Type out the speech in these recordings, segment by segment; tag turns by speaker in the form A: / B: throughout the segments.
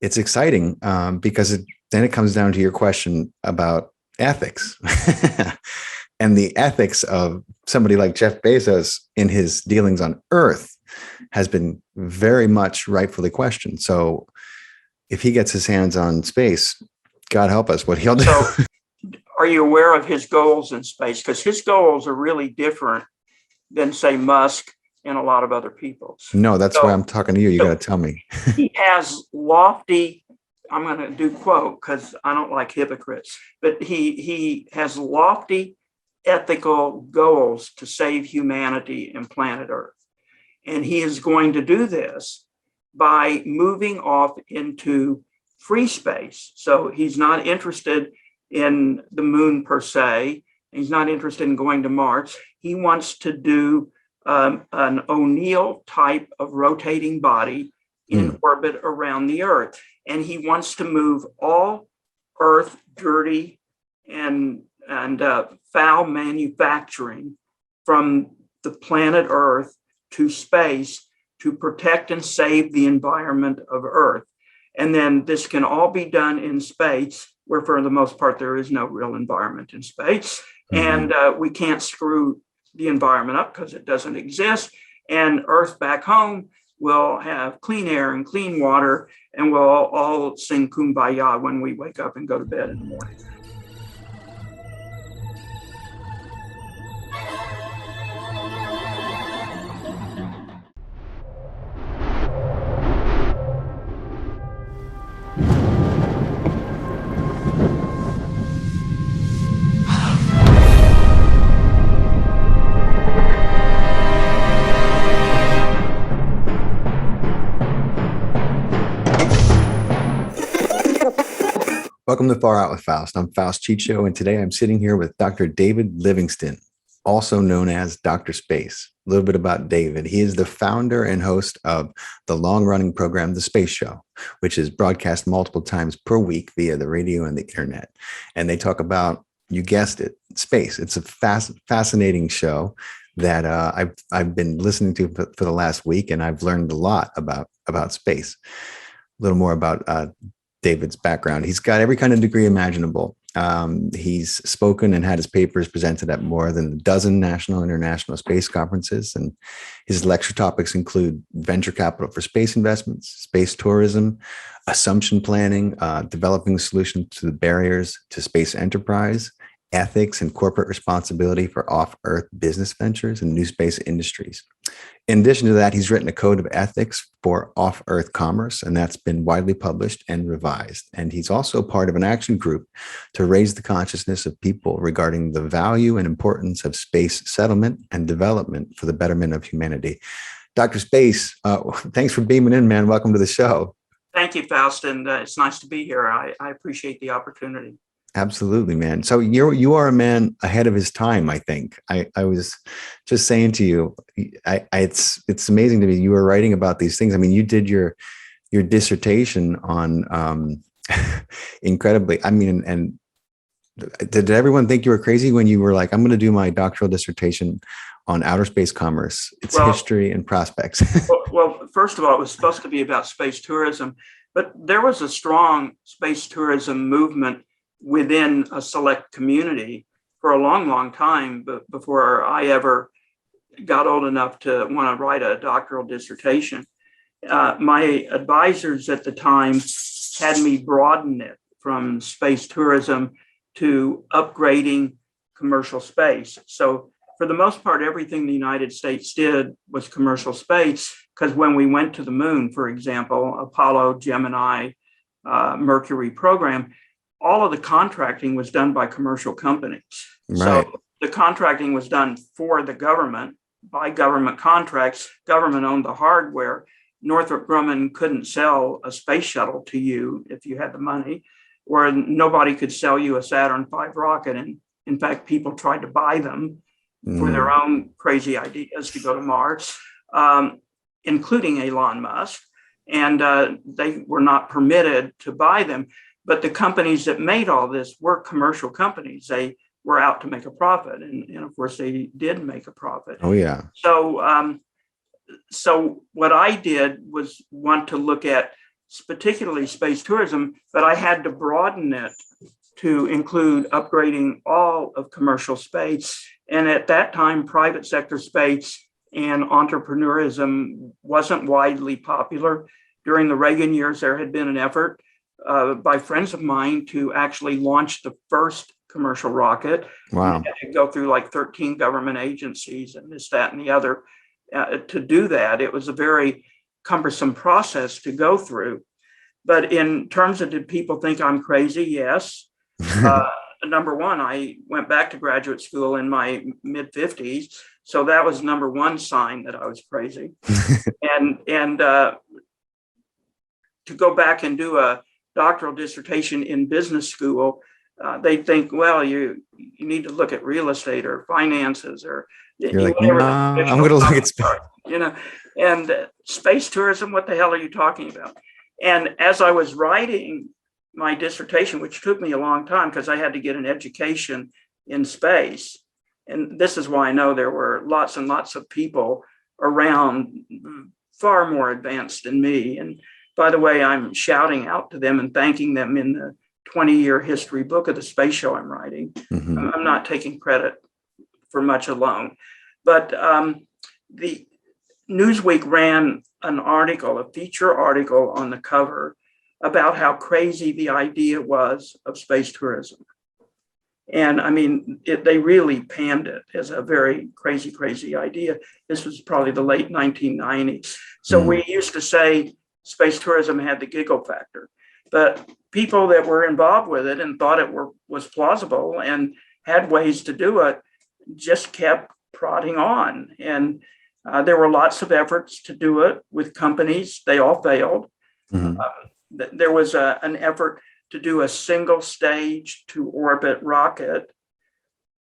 A: It's exciting because then it comes down to your question about ethics and the ethics of somebody like Jeff Bezos in his dealings on Earth has been very much rightfully questioned. So if he gets his hands on space, God help us, what he'll do.
B: So are you aware of his goals in space? Because his goals are really different than, say, Musk and a lot of other people's.
A: No, that's why I'm talking to you. You got to tell me.
B: He has lofty, I'm going to do quote because I don't like hypocrites, but he has lofty ethical goals to save humanity and planet Earth. And he is going to do this by moving off into free space. So he's not interested in the moon per se. He's not interested in going to Mars. He wants to do an O'Neill type of rotating body in orbit around the Earth. And he wants to move all Earth dirty and foul manufacturing from the planet Earth to space to protect and save the environment of Earth. And then this can all be done in space, where for the most part, there is no real environment in space. And we can't screw the environment up because it doesn't exist. And Earth back home will have clean air and clean water, and we'll all sing Kumbaya when we wake up and go to bed in the morning.
A: Welcome to Far Out with Faust. I'm Faust Chicho, and today I'm sitting here with Dr. David Livingston, also known as Dr. Space. A little bit about David. He is the founder and host of the long-running program, The Space Show, which is broadcast multiple times per week via the radio and the internet. And they talk about, you guessed it, space. It's a fascinating show that I've been listening to for the last week, and I've learned a lot about space. A little more about David's background. He's got every kind of degree imaginable. He's spoken and had his papers presented at more than a dozen national and international space conferences. And his lecture topics include venture capital for space investments, space tourism, assumption planning, developing solutions to the barriers to space enterprise, ethics and corporate responsibility for off-Earth business ventures and new space industries. In addition to that, he's written a code of ethics for off-Earth commerce, and that's been widely published and revised. And he's also part of an action group to raise the consciousness of people regarding the value and importance of space settlement and development for the betterment of humanity. Dr. Space, thanks for beaming in, man. Welcome to the show.
B: Thank you, Faust, and it's nice to be here. I appreciate the opportunity.
A: Absolutely, man. So you are a man ahead of his time, I think. I was just saying to you, it's amazing to me. You were writing about these things. I mean, you did your dissertation on incredibly. I mean, and did everyone think you were crazy when you were like, I'm going to do my doctoral dissertation on outer space commerce, its history and prospects?
B: well, first of all, it was supposed to be about space tourism, but there was a strong space tourism movement within a select community for a long, long time before I ever got old enough to want to write a doctoral dissertation. My advisors at the time had me broaden it from space tourism to upgrading commercial space. So for the most part, everything the United States did was commercial space, because when we went to the moon, for example, Apollo, Gemini, Mercury program, all of the contracting was done by commercial companies. Right. So the contracting was done for the government by government contracts. Government owned the hardware. Northrop Grumman couldn't sell a space shuttle to you if you had the money, or nobody could sell you a Saturn V rocket. And in fact, people tried to buy them for their own crazy ideas to go to Mars, including Elon Musk. And they were not permitted to buy them. But the companies that made all this were commercial companies. They were out to make a profit. And of course, they did make a profit.
A: Oh, yeah.
B: So what I did was want to look at particularly space tourism, but I had to broaden it to include upgrading all of commercial space. And at that time, private sector space and entrepreneurism wasn't widely popular. During the Reagan years, there had been an effort by friends of mine to actually launch the first commercial rocket.
A: Wow.
B: It had to go through like 13 government agencies and this, that, and the other. To do that, it was a very cumbersome process to go through. But in terms of, did people think I'm crazy? Yes. Number one, I went back to graduate school in my mid 50s. So that was number one sign that I was crazy. and to go back and do a doctoral dissertation in business school, they think, well, you need to look at real estate or finances or
A: you're like, nah, I'm going to look at space.
B: And space tourism, what the hell are you talking about? And as I was writing my dissertation, which took me a long time because I had to get an education in space, and this is why I know there were lots and lots of people around far more advanced than me. And by the way, I'm shouting out to them and thanking them in the 20-year history book of the space show I'm writing. Mm-hmm. I'm not taking credit for much alone. But the Newsweek ran an article, a feature article on the cover about how crazy the idea was of space tourism. And I mean, they really panned it as a very crazy, crazy idea. This was probably the late 1990s. So we used to say space tourism had the giggle factor, but people that were involved with it and thought it was plausible and had ways to do it just kept prodding on. And there were lots of efforts to do it with companies. They all failed. Mm-hmm. There was an effort to do a single stage to orbit rocket,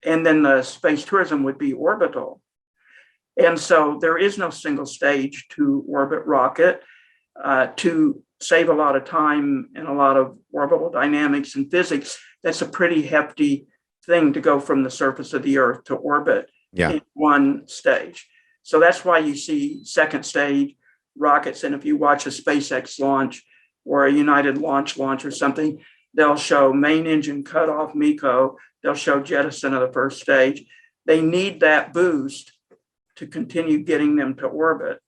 B: and then the space tourism would be orbital. And so there is no single stage to orbit rocket. To save a lot of time and a lot of orbital dynamics and physics, that's a pretty hefty thing to go from the surface of the Earth to orbit in one stage. So that's why you see second stage rockets. And if you watch a SpaceX launch or a United launch or something, they'll show main engine cut off MECO. They'll show jettison of the first stage. They need that boost to continue getting them to orbit.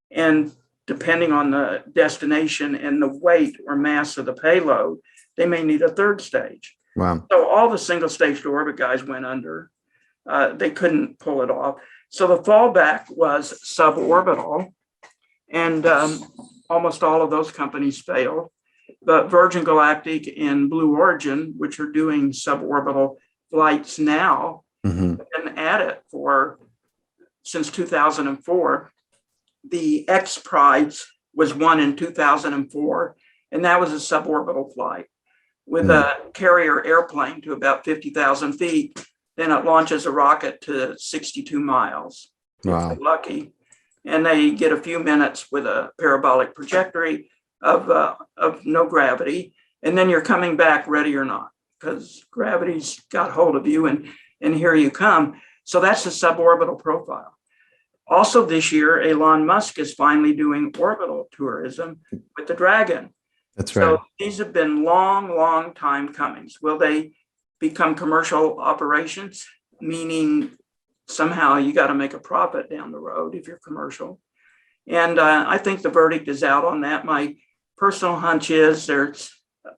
B: And depending on the destination and the weight or mass of the payload, they may need a third stage.
A: Wow.
B: So all the single stage to orbit guys went under. They couldn't pull it off. So the fallback was suborbital, and almost all of those companies failed. But Virgin Galactic and Blue Origin, which are doing suborbital flights now, have been at it since 2004. The X Prize was won in 2004, and that was a suborbital flight with a carrier airplane to about 50,000 feet. Then it launches a rocket to 62 miles. Wow. If they're lucky. And they get a few minutes with a parabolic trajectory of no gravity. And then you're coming back ready or not, because gravity's got hold of you and here you come. So that's a suborbital profile. Also this year, Elon Musk is finally doing orbital tourism with the Dragon.
A: That's right.
B: So these have been long time comings. Will they become commercial operations? Meaning somehow you got to make a profit down the road if you're commercial. And I think the verdict is out on that. My personal hunch is there's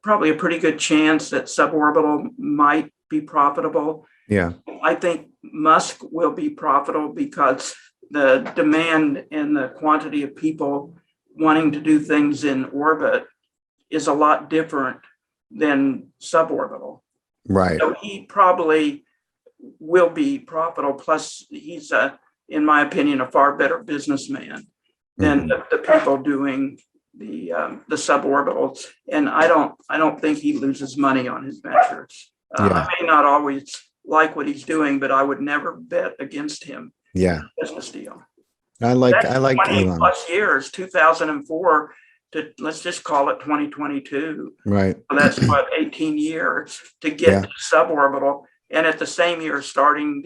B: probably a pretty good chance that suborbital might be profitable.
A: Yeah.
B: I think Musk will be profitable because the demand and the quantity of people wanting to do things in orbit is a lot different than suborbital.
A: Right.
B: So he probably will be profitable. Plus, he's, in my opinion, a far better businessman than the people doing the suborbitals. And I don't think he loses money on his ventures. I may not always like what he's doing, but I would never bet against him.
A: Yeah.
B: Business deal.
A: I like
B: 20
A: Elon.
B: plus years, 2004 to, let's just call it 2022.
A: Right.
B: So that's what, 18 years to get to suborbital, and at the same year starting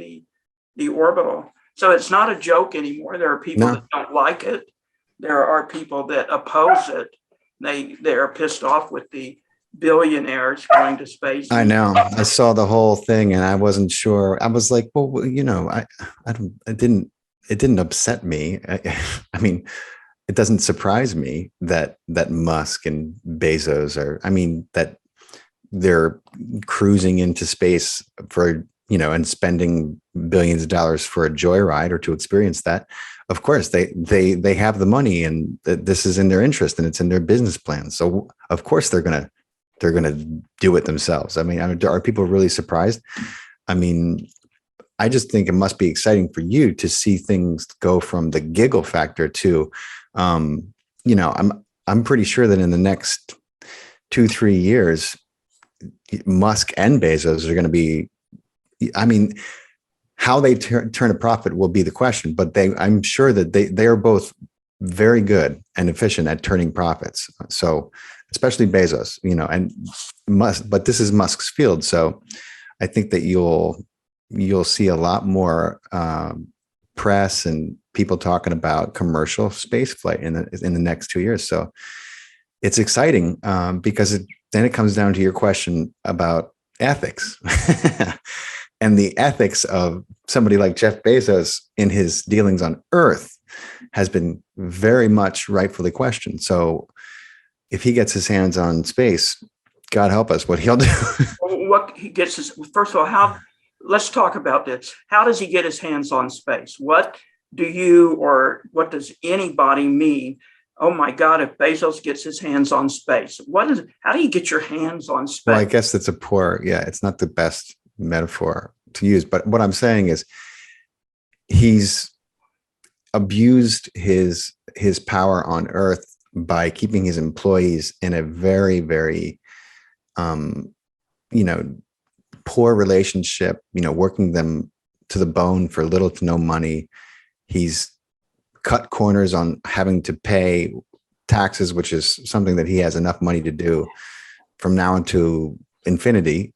B: the orbital. So it's not a joke anymore. There are people that don't like it. There are people that oppose it. they're pissed off with the billionaires going to space.
A: I know. I saw the whole thing and I wasn't sure. I was like, well, it didn't upset me. I mean, it doesn't surprise me that Musk and Bezos that they're cruising into space for, and spending billions of dollars for a joyride or to experience that. Of course, they have the money and this is in their interest and it's in their business plan. So of course they're gonna do it themselves. I mean, are people really surprised? I mean, I just think it must be exciting for you to see things go from the giggle factor to, I'm pretty sure that in the next 2-3 years, Musk and Bezos are going to be, how they turn a profit will be the question, but I'm sure that they are both very good and efficient at turning profits. So especially Bezos, and Musk, but this is Musk's field. So I think that you'll see a lot more press and people talking about commercial space flight in the next 2 years. So it's exciting because then it comes down to your question about ethics and the ethics of somebody like Jeff Bezos in his dealings on Earth has been very much rightfully questioned. So if he gets his hands on space, God help us, what he'll do.
B: What he gets is, first of all, let's talk about this. How does he get his hands on space? What does anybody mean? Oh my God, if Bezos gets his hands on space, how do you get your hands on space?
A: Well, I guess it's it's not the best metaphor to use, but what I'm saying is he's abused his power on Earth by keeping his employees in a very, very, poor relationship, working them to the bone for little to no money. He's cut corners on having to pay taxes, which is something that he has enough money to do from now into infinity.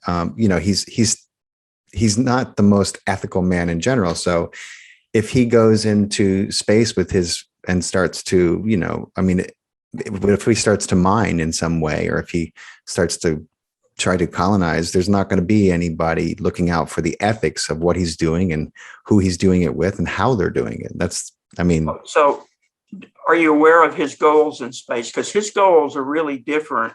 A: He's not the most ethical man in general. So if he goes into space with and starts to, if he starts to mine in some way, or if he starts to try to colonize, there's not going to be anybody looking out for the ethics of what he's doing and who he's doing it with and how they're doing it.
B: So are you aware of his goals in space? Because his goals are really different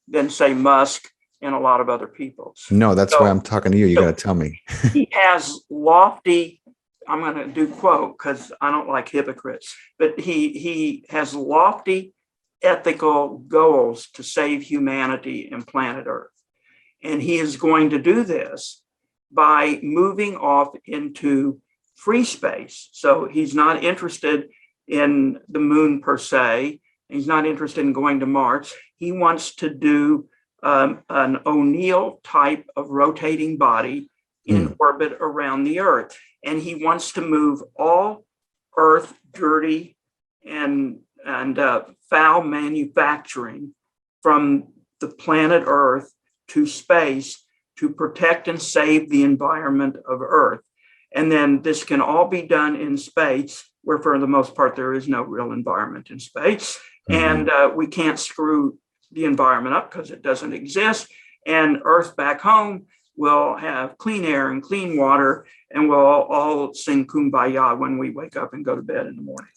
B: than, say, Musk and a lot of other people's.
A: No, that's why I'm talking to you. You got to tell me.
B: He has lofty, I'm going to do quote because I don't like hypocrites, but he has lofty ethical goals to save humanity and planet Earth. And he is going to do this by moving off into free space. So he's not interested in the moon per se. He's not interested in going to Mars. He wants to do an O'Neill type of rotating body in orbit around the Earth. And he wants to move all Earth dirty and foul manufacturing from the planet Earth to space to protect and save the environment of Earth. And then this can all be done in space, where for the most part, there is no real environment in space. And we can't screw the environment up because it doesn't exist. And Earth back home will have clean air and clean water, and we'll all sing Kumbaya when we wake up and go to bed in the morning.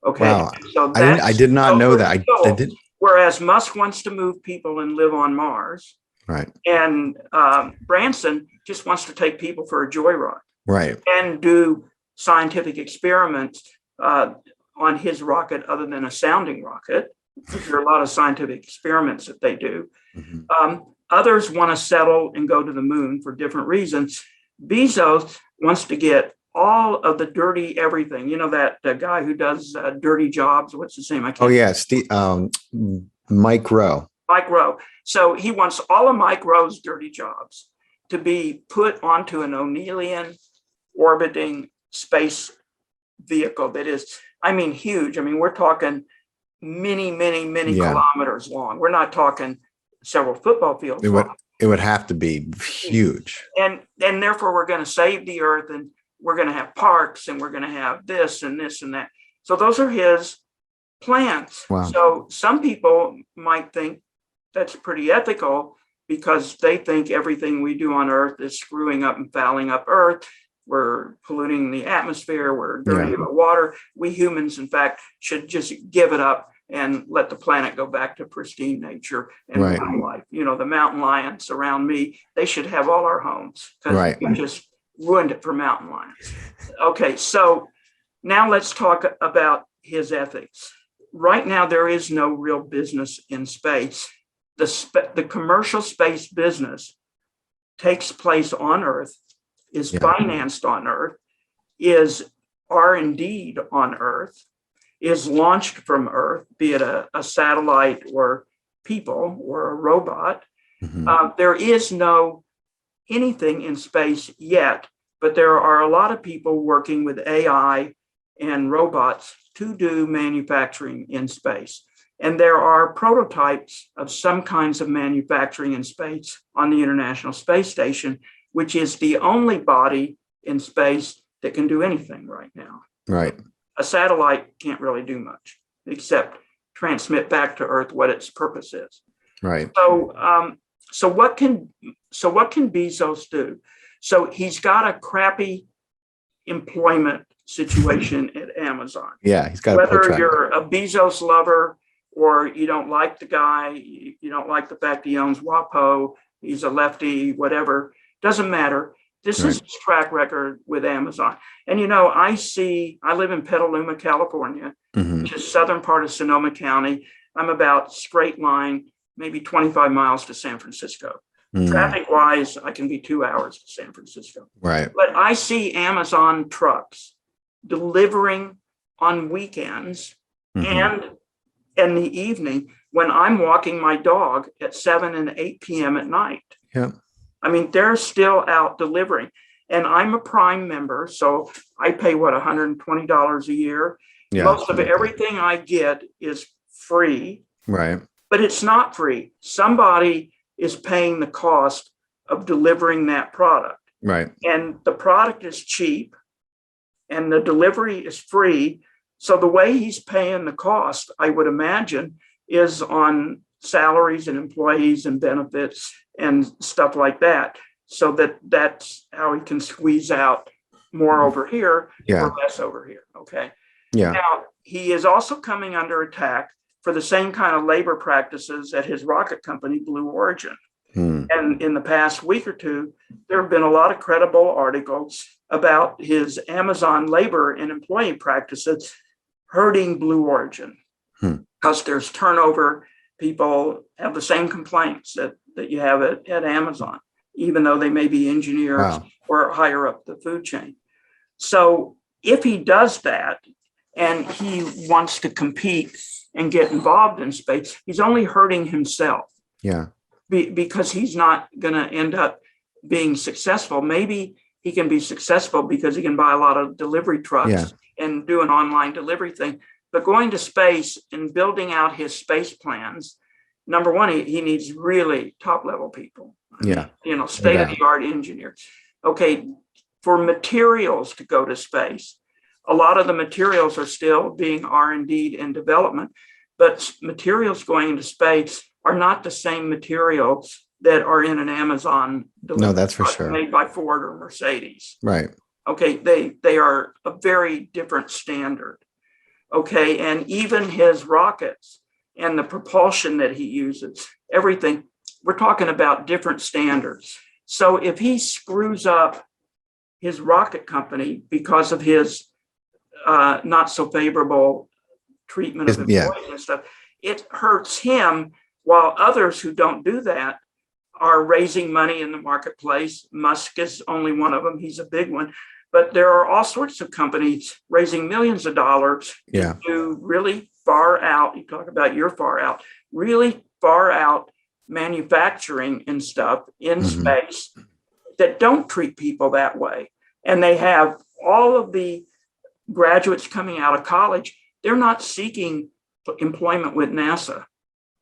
B: Okay.
A: Wow.
B: So
A: I did not know that. I did.
B: Whereas Musk wants to move people and live on Mars.
A: Right.
B: And Branson just wants to take people for a joyride.
A: Right.
B: And do scientific experiments on his rocket other than a sounding rocket. There are a lot of scientific experiments that they do. Others want to settle and go to the moon for different reasons. Bezos wants to get all of the dirty everything. You know, that guy who does dirty jobs. What's his name?
A: Mike Rowe.
B: Mike Rowe. So he wants all of Mike Rowe's dirty jobs to be put onto an O'Neillian orbiting space vehicle that is, huge. We're talking many kilometers long. We're not talking several football fields.
A: It would have to be huge.
B: And therefore we're going to save the Earth, and we're going to have parks, and we're going to have this and this and that. So those are his plants.
A: Wow.
B: So some people might think that's pretty ethical because they think everything we do on Earth is screwing up and fouling up Earth. We're polluting the atmosphere. We're dirtying the water. We humans, in fact, should just give it up and let the planet go back to pristine nature and wildlife. You know, the mountain lions around me, they should have all our homes because we just ruined it for mountain lions. Okay, so now let's talk about his ethics. Right now, there is no real business in space. The commercial space business takes place on Earth, is financed on Earth, is R&D'd on Earth, is launched from Earth, be it a satellite or people or a robot. There is no anything in space yet, but there are a lot of people working with AI and robots to do manufacturing in space. And there are prototypes of some kinds of manufacturing in space on the International Space Station, which is the only body in space that can do anything right now.
A: Right.
B: A satellite can't really do much except transmit back to Earth what its purpose is.
A: Right.
B: So what can Bezos do? So he's got a crappy employment situation at Amazon.
A: Yeah, he's got
B: whether you're a Bezos lover or you don't like the guy, you don't like the fact he owns WAPO, he's a lefty, whatever, doesn't matter. This is his track record with Amazon. And, you know, I live in Petaluma, California, which is southern part of Sonoma County. I'm about straight line, maybe 25 miles to San Francisco. Traffic wise, I can be 2 hours to San Francisco.
A: Right.
B: But I see Amazon trucks delivering on weekends and in the evening when I'm walking my dog at 7 and 8 p.m. at night.
A: Yeah.
B: I mean, they're still out delivering. And I'm a Prime member, so I pay, $120 a year. Yeah, most of everything I get is free.
A: Right.
B: But it's not free. Somebody is paying the cost of delivering that product.
A: Right.
B: And the product is cheap and the delivery is free. So the way he's paying the cost, I would imagine, is on salaries and employees and benefits and stuff like that. So that's how he can squeeze out more over here or less over here. Okay.
A: Yeah.
B: Now, he is also coming under attack for the same kind of labor practices at his rocket company, Blue Origin. And in the past week or two, there have been a lot of credible articles about his Amazon labor and employee practices hurting Blue Origin because there's turnover. People have the same complaints that you have at Amazon, even though they may be engineers or higher up the food chain. So if he does that and he wants to compete and get involved in space, he's only hurting himself.
A: Yeah.
B: Because he's not going to end up being successful. Maybe he can be successful because he can buy a lot of delivery trucks and do an online delivery thing. But going to space and building out his space plans, number one, he needs really top level people. State of the art engineers. Okay, for materials to go to space, a lot of the materials are still being R&D'd in development, but materials going into space are not the same materials that are in an Amazon delivery.
A: No, that's for sure.
B: Made by Ford or Mercedes.
A: Right.
B: Okay, they are a very different standard. Okay, and even his rockets and the propulsion that he uses, everything, we're talking about different standards. So if he screws up his rocket company because of his not so favorable treatment of employees and stuff, it hurts him, while others who don't do that are raising money in the marketplace. Musk is only one of them. He's a big one. But there are all sorts of companies raising millions of dollars to do really far out, you talk about your far out, really far out manufacturing and stuff in space that don't treat people that way. And they have all of the graduates coming out of college, they're not seeking employment with NASA.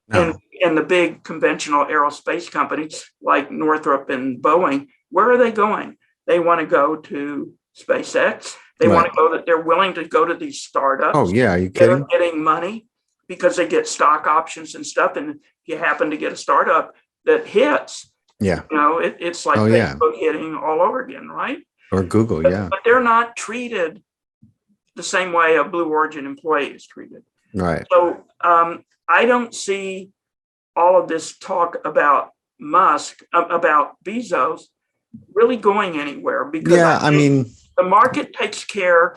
B: No. And the big conventional aerospace companies like Northrop and Boeing, where are they going? They want to go to SpaceX. They
A: Right.
B: want to go they're willing to go to these startups.
A: Oh yeah, are you
B: They're
A: kidding?
B: getting money because they get stock options and stuff. And if you happen to get a startup that hits,
A: Yeah.
B: it's like
A: Oh yeah.
B: Facebook hitting all over again, right?
A: Or Google, yeah.
B: But they're not treated the same way a Blue Origin employee is treated.
A: Right.
B: So I don't see all of this talk about Musk, about Bezos, really going anywhere, because
A: Yeah, I mean,
B: the market takes care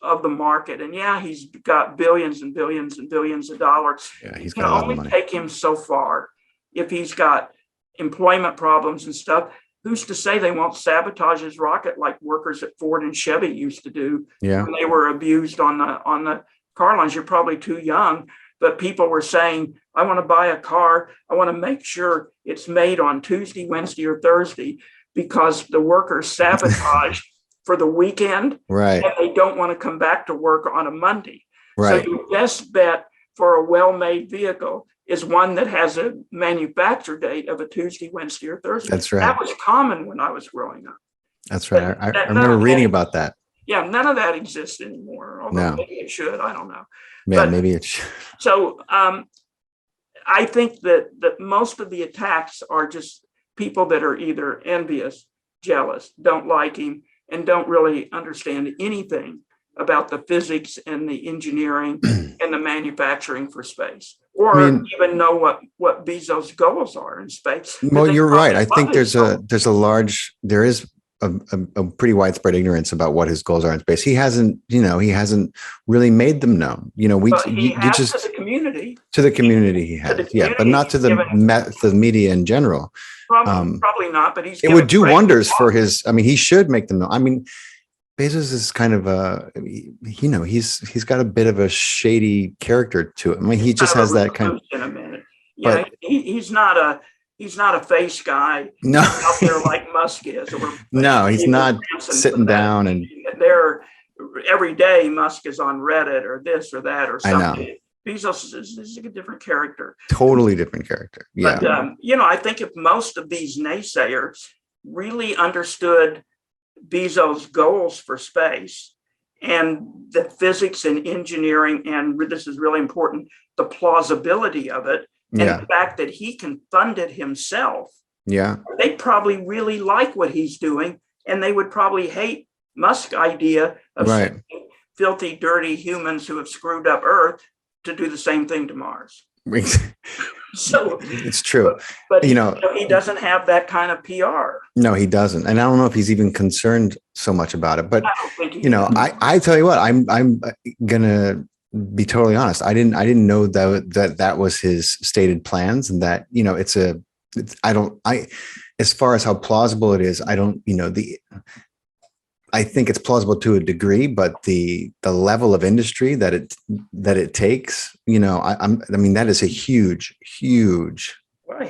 B: of the market. And yeah, he's got billions and billions and billions of dollars.
A: yeah,
B: It
A: he's
B: can
A: got a lot of
B: only
A: money.
B: take him so far. If he's got employment problems and stuff, who's to say they won't sabotage his rocket like workers at Ford and Chevy used to do
A: Yeah.
B: when they were abused on the car lines? You're probably too young, but people were saying, I want to buy a car. I want to make sure it's made on Tuesday, Wednesday, or Thursday, because the workers sabotage for the weekend,
A: Right.
B: and they don't want to come back to work on a Monday.
A: Right.
B: So your best bet for a well-made vehicle is one that has a manufacture date of a Tuesday, Wednesday, or Thursday.
A: That's right.
B: That was common when I was growing up.
A: That's right. I
B: None
A: remember
B: of
A: reading
B: that-
A: about that.
B: Yeah, none of that exists anymore, although
A: No.
B: maybe it should. I don't know.
A: Yeah,
B: But-
A: maybe it's
B: So I think that most of the attacks are just people that are either envious, jealous, don't like him, and don't really understand anything about the physics and the engineering and the manufacturing for space, or even know what Bezos' goals are in space.
A: well, you're right. I think
B: there is
A: a pretty widespread ignorance about what his goals are in space. He hasn't really made them known.
B: he has to the community.
A: To the community he has, yeah, but not to the media in general.
B: Probably not, but
A: it would do wonders for his. I mean, he should make them known. I mean, Bezos is kind of he's got a bit of a shady character to him. I mean, he just has that kind of.
B: In a minute, yeah, he's not a face guy.
A: No,
B: out there like Musk is.
A: No, he's not sitting down and.
B: Every day Musk is on Reddit or this or that or something.
A: I know.
B: Bezos is a different character.
A: Totally different character. Yeah.
B: But, I think if most of these naysayers really understood Bezos' goals for space and the physics and engineering, and this is really important, the plausibility of it, and the fact that he can fund it himself, they probably really like what he's doing, and they would probably hate Musk's idea of filthy, dirty humans who have screwed up Earth to do the same thing to Mars. So
A: it's true,
B: but he doesn't have that kind of PR.
A: No, he doesn't, and I don't know if he's even concerned so much about it. But
B: I don't think
A: I tell you what, I'm gonna be totally honest. I didn't know that was his stated plans, and that as far as how plausible it is, I don't I think it's plausible to a degree, but the level of industry that it takes, I mean, that is a huge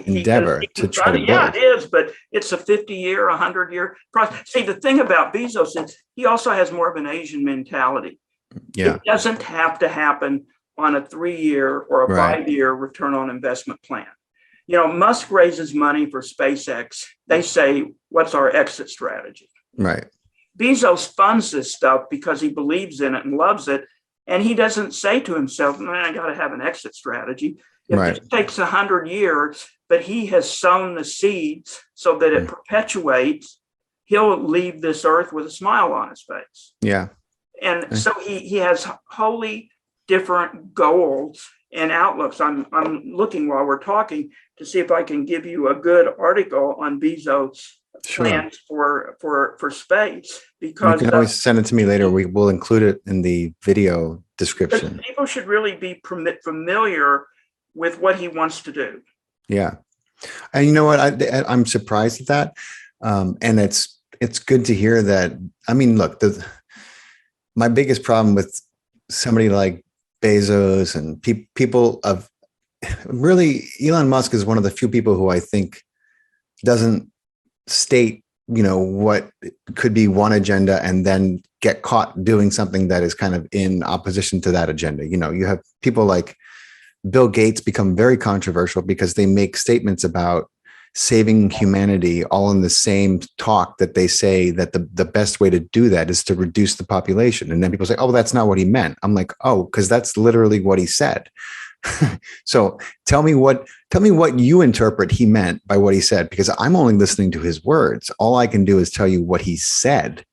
A: endeavor to try to build.
B: Yeah, it is, but it's a 50-year, 100-year process. See, the thing about Bezos is he also has more of an Asian mentality.
A: Yeah,
B: it doesn't have to happen on a 3-year or a 5-year return on investment plan. Musk raises money for SpaceX. They say, "What's our exit strategy?"
A: Right.
B: Bezos funds this stuff because he believes in it and loves it. And he doesn't say to himself, I got to have an exit strategy. If it takes 100 years, but he has sown the seeds so that it perpetuates, he'll leave this earth with a smile on his face.
A: Yeah.
B: And so he has wholly different goals and outlooks. I'm looking while we're talking to see if I can give you a good article on Bezos' plans for space, because
A: you can always send it to me later. We will include it in the video description.
B: People should really be familiar with what he wants to do.
A: Yeah, and you know what? I'm surprised at that, and it's good to hear that. I mean, look, my biggest problem with somebody like Bezos and people of really Elon Musk is one of the few people who I think doesn't state, what could be one agenda and then get caught doing something that is kind of in opposition to that agenda. You have people like Bill Gates become very controversial because they make statements about saving humanity all in the same talk that they say that the best way to do that is to reduce the population. And then people say, oh, that's not what he meant. I'm like, oh, because that's literally what he said. So tell me what you interpret he meant by what he said, because I'm only listening to his words. All I can do is tell you what he said.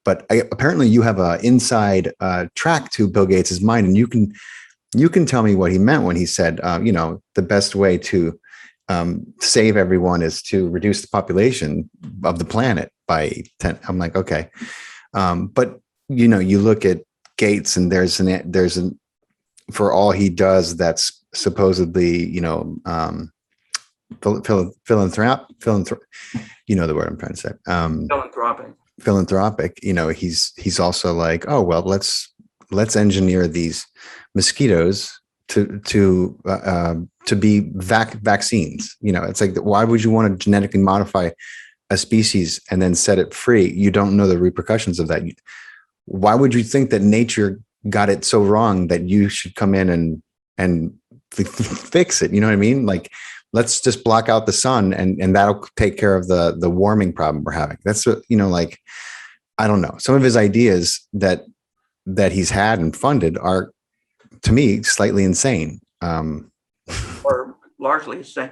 A: But apparently you have an inside track to Bill Gates's mind, and you can tell me what he meant when he said, the best way to save everyone is to reduce the population of the planet by 10. I'm like, okay. But you look at Gates, and there's an for all he does, that's supposedly, philanthropic, you know the word I'm trying to say. Philanthropic, he's also like, oh, well, let's engineer these mosquitoes to be vaccines. It's like, why would you want to genetically modify a species and then set it free? You don't know the repercussions of that. Why would you think that nature got it so wrong that you should come in and fix it? You know what I mean? Like, let's just block out the sun and that'll take care of the warming problem we're having. That's what, like, I don't know. Some of his ideas that he's had and funded are, to me, slightly insane.
B: Or largely insane.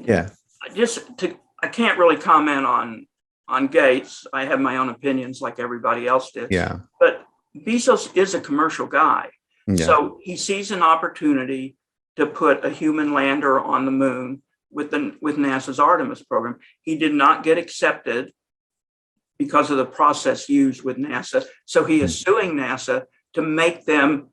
A: Yeah.
B: I can't really comment on Gates. I have my own opinions like everybody else did.
A: Yeah.
B: But Bezos is a commercial guy.
A: Yeah.
B: So he sees an opportunity to put a human lander on the moon with NASA's Artemis program. He did not get accepted because of the process used with NASA. So he is suing NASA to make them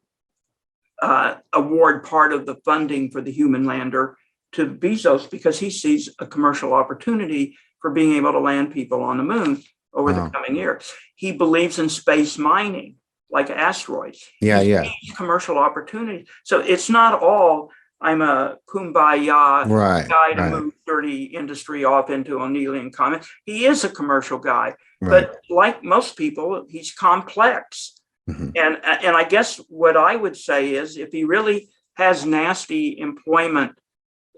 B: award part of the funding for the human lander to Bezos, because he sees a commercial opportunity for being able to land people on the moon over the coming years. He believes in space mining, like asteroids.
A: Yeah.
B: Commercial opportunity. So it's not all, I'm a kumbaya guy to move dirty industry off into an alien comet. He is a commercial guy, but like most people, he's complex. Mm-hmm. And I guess what I would say is, if he really has nasty employment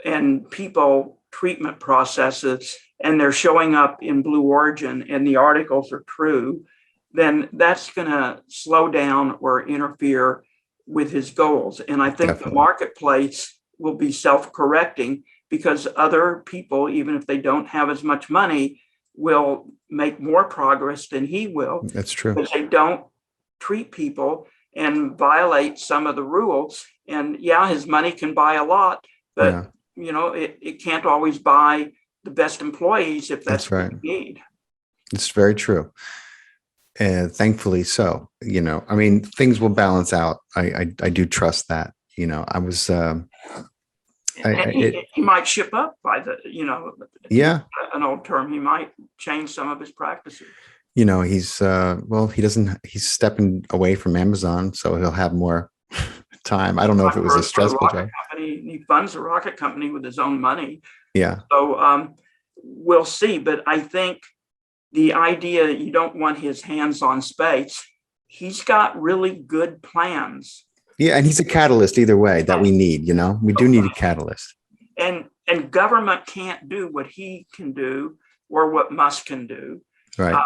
B: and people treatment processes, and they're showing up in Blue Origin and the articles are true, then that's going to slow down or interfere with his goals. And I think the marketplace will be self-correcting, because other people, even if they don't have as much money, will make more progress than he will.
A: That's true.
B: Because they don't treat people and violate some of the rules. And his money can buy a lot, but it can't always buy the best employees if that's what you need.
A: It's very true. And thankfully so. I mean, things will balance out. I do trust that. I was
B: he might ship up by an old term. He might change some of his practices.
A: He's stepping away from Amazon, so he'll have more time. I don't know if it was a stressful job.
B: He funds a rocket company with his own money.
A: Yeah.
B: So we'll see. But I think the idea that you don't want his hands on space, he's got really good plans.
A: Yeah, and he's a catalyst either way that we need. We do need a catalyst.
B: And government can't do what he can do or what Musk can do.
A: Right.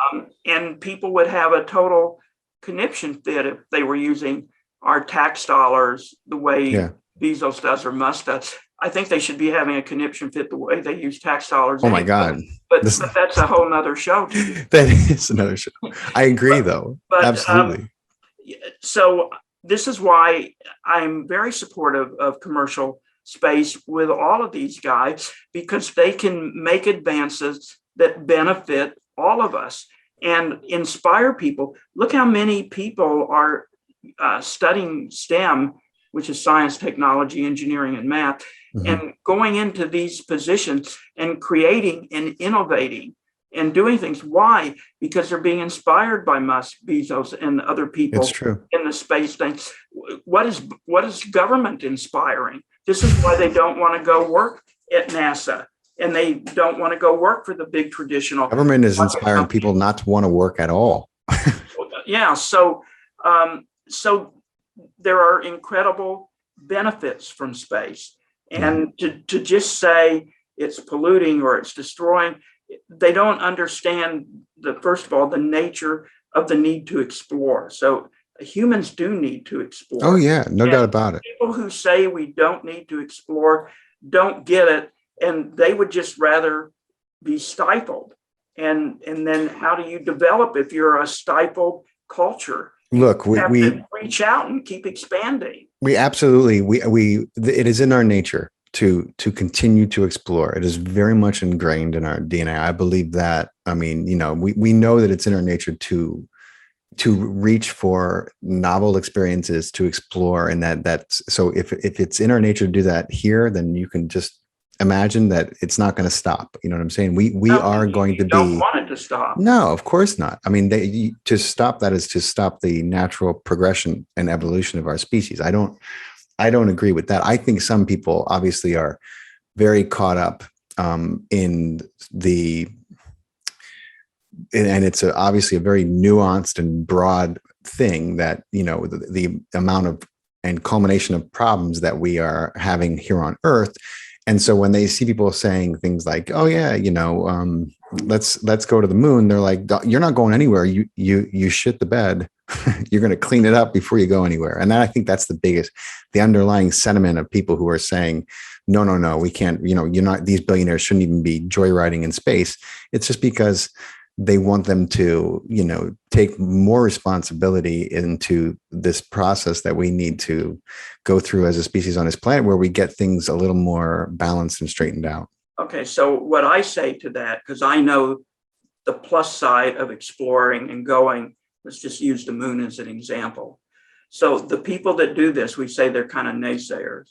B: And people would have a total conniption fit if they were using our tax dollars the way Bezos does or Musk does. I think they should be having a conniption fit the way they use tax dollars.
A: Oh my God.
B: But that's a whole nother show.
A: That is another show. I agree, though. But, absolutely.
B: So this is why I'm very supportive of commercial space with all of these guys, because they can make advances that benefit all of us and inspire people. Look how many people are studying STEM, which is science, technology, engineering, and math, and going into these positions and creating and innovating and doing things. Why? Because they're being inspired by Musk, Bezos, and other people in the space thing. What is government inspiring? This is why they don't want to go work at NASA, and they don't want to go work for the big traditional.
A: Government is inspiring people not to want to work at all.
B: So there are incredible benefits from space. And to just say it's polluting or it's destroying. They don't understand first of all, the nature of the need to explore. So humans do need to explore.
A: Oh yeah, no doubt about it.
B: People who say we don't need to explore don't get it, and they would just rather be stifled. And then how do you develop if you're a stifled culture?
A: Look,
B: we have to reach out and keep expanding.
A: We absolutely, it is in our nature to continue to explore. It is very much ingrained in our DNA. I believe that. I mean, we know that it's in our nature to reach for novel experiences, to explore, and that's so if it's in our nature to do that here, then you can just imagine that it's not going to stop. You know what I'm saying? We are going to be.
B: Don't want it to stop.
A: No, of course not. I mean, to stop that is to stop the natural progression and evolution of our species. I don't agree with that. I think some people obviously are very caught up in the, and it's obviously a very nuanced and broad thing that, the amount of and culmination of problems that we are having here on Earth. And so when they see people saying things like, "Oh yeah, let's go to the moon," they're like, "You're not going anywhere. You shit the bed. You're going to clean it up before you go anywhere." And I think that's the underlying sentiment of people who are saying, "No, we can't. These billionaires shouldn't even be joyriding in space." It's just because they want them to, take more responsibility into this process that we need to go through as a species on this planet, where we get things a little more balanced and straightened out.
B: Okay, so what I say to that, because I know the plus side of exploring and going, let's just use the moon as an example. So the people that do this, we say they're kind of naysayers.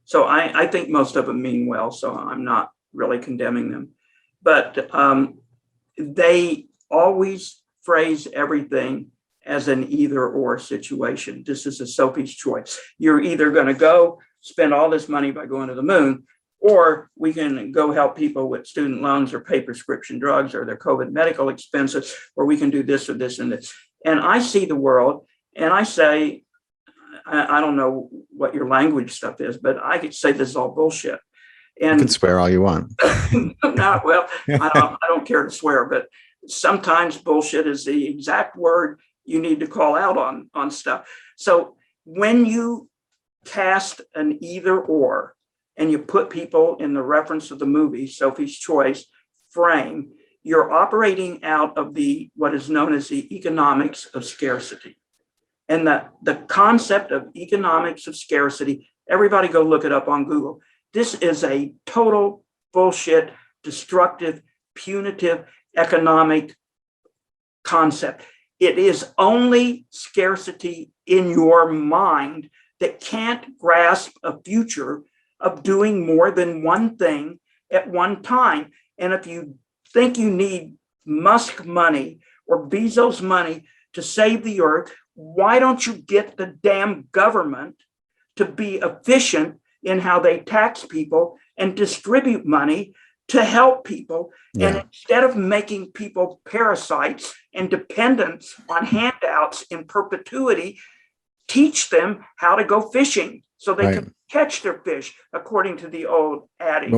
B: So I think most of them mean well, so I'm not really condemning them. But they always phrase everything as an either or situation. This is a Sophie's choice. You're either going to go spend all this money by going to the moon, or we can go help people with student loans or pay prescription drugs or their COVID medical expenses, or we can do this or this and this. And I see the world and I say, I don't know what your language stuff is, but I could say this is all bullshit. And
A: you can swear all you want.
B: No, well, I don't care to swear, but sometimes bullshit is the exact word you need to call out on stuff. So when you cast an either or and you put people in the reference of the movie, Sophie's Choice frame, you're operating out of what is known as the economics of scarcity. And the concept of economics of scarcity, everybody go look it up on Google. This is a total bullshit, destructive, punitive economic concept. It is only scarcity in your mind that can't grasp a future of doing more than one thing at one time. And if you think you need Musk money or Bezos money to save the earth, why don't you get the damn government to be efficient in how they tax people and distribute money to help people? Yeah. And instead of making people parasites and dependents on handouts in perpetuity, teach them how to go fishing so they can catch their fish, according to the old adage.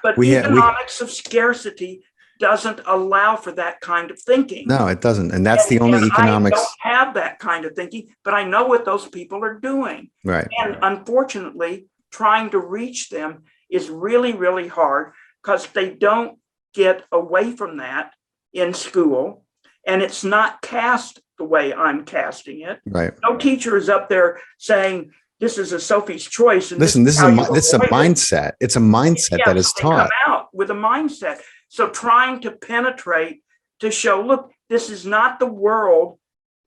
B: But economics of scarcity doesn't allow for that kind of thinking.
A: No, it doesn't. And that's the only economics.
B: I don't have that kind of thinking, but I know what those people are doing.
A: Right.
B: And unfortunately, trying to reach them is really, really hard because they don't get away from that in school. And it's not cast the way I'm casting it.
A: Right.
B: No teacher is up there saying, this is a Sophie's Choice. And
A: listen, this is a mindset. It's a mindset that is taught.
B: Come out with a mindset. So trying to penetrate to show, look, this is not the world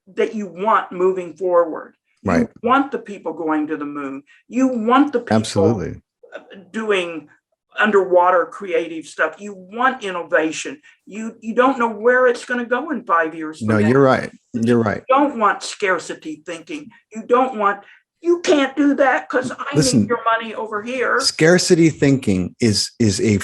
B: that you want moving forward.
A: Right.
B: You want the people going to the moon. You want the people doing underwater creative stuff. You want innovation. You don't know where it's going to go in 5 years.
A: No, you're right. You're right.
B: You don't want scarcity thinking. You can't do that because need your money over here.
A: Scarcity thinking is a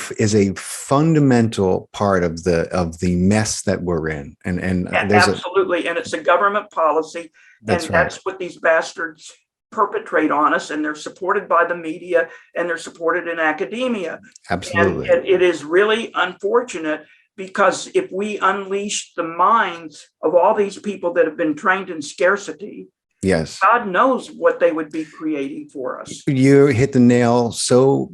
A: fundamental part of the mess that we're in. And
B: absolutely. And it's a government policy. That's what these bastards perpetrate on us, and they're supported by the media and they're supported in academia.
A: Absolutely.
B: And it is really unfortunate, because if we unleash the minds of all these people that have been trained in scarcity,
A: Yes.
B: God knows what they would be creating for us.
A: You hit the nail so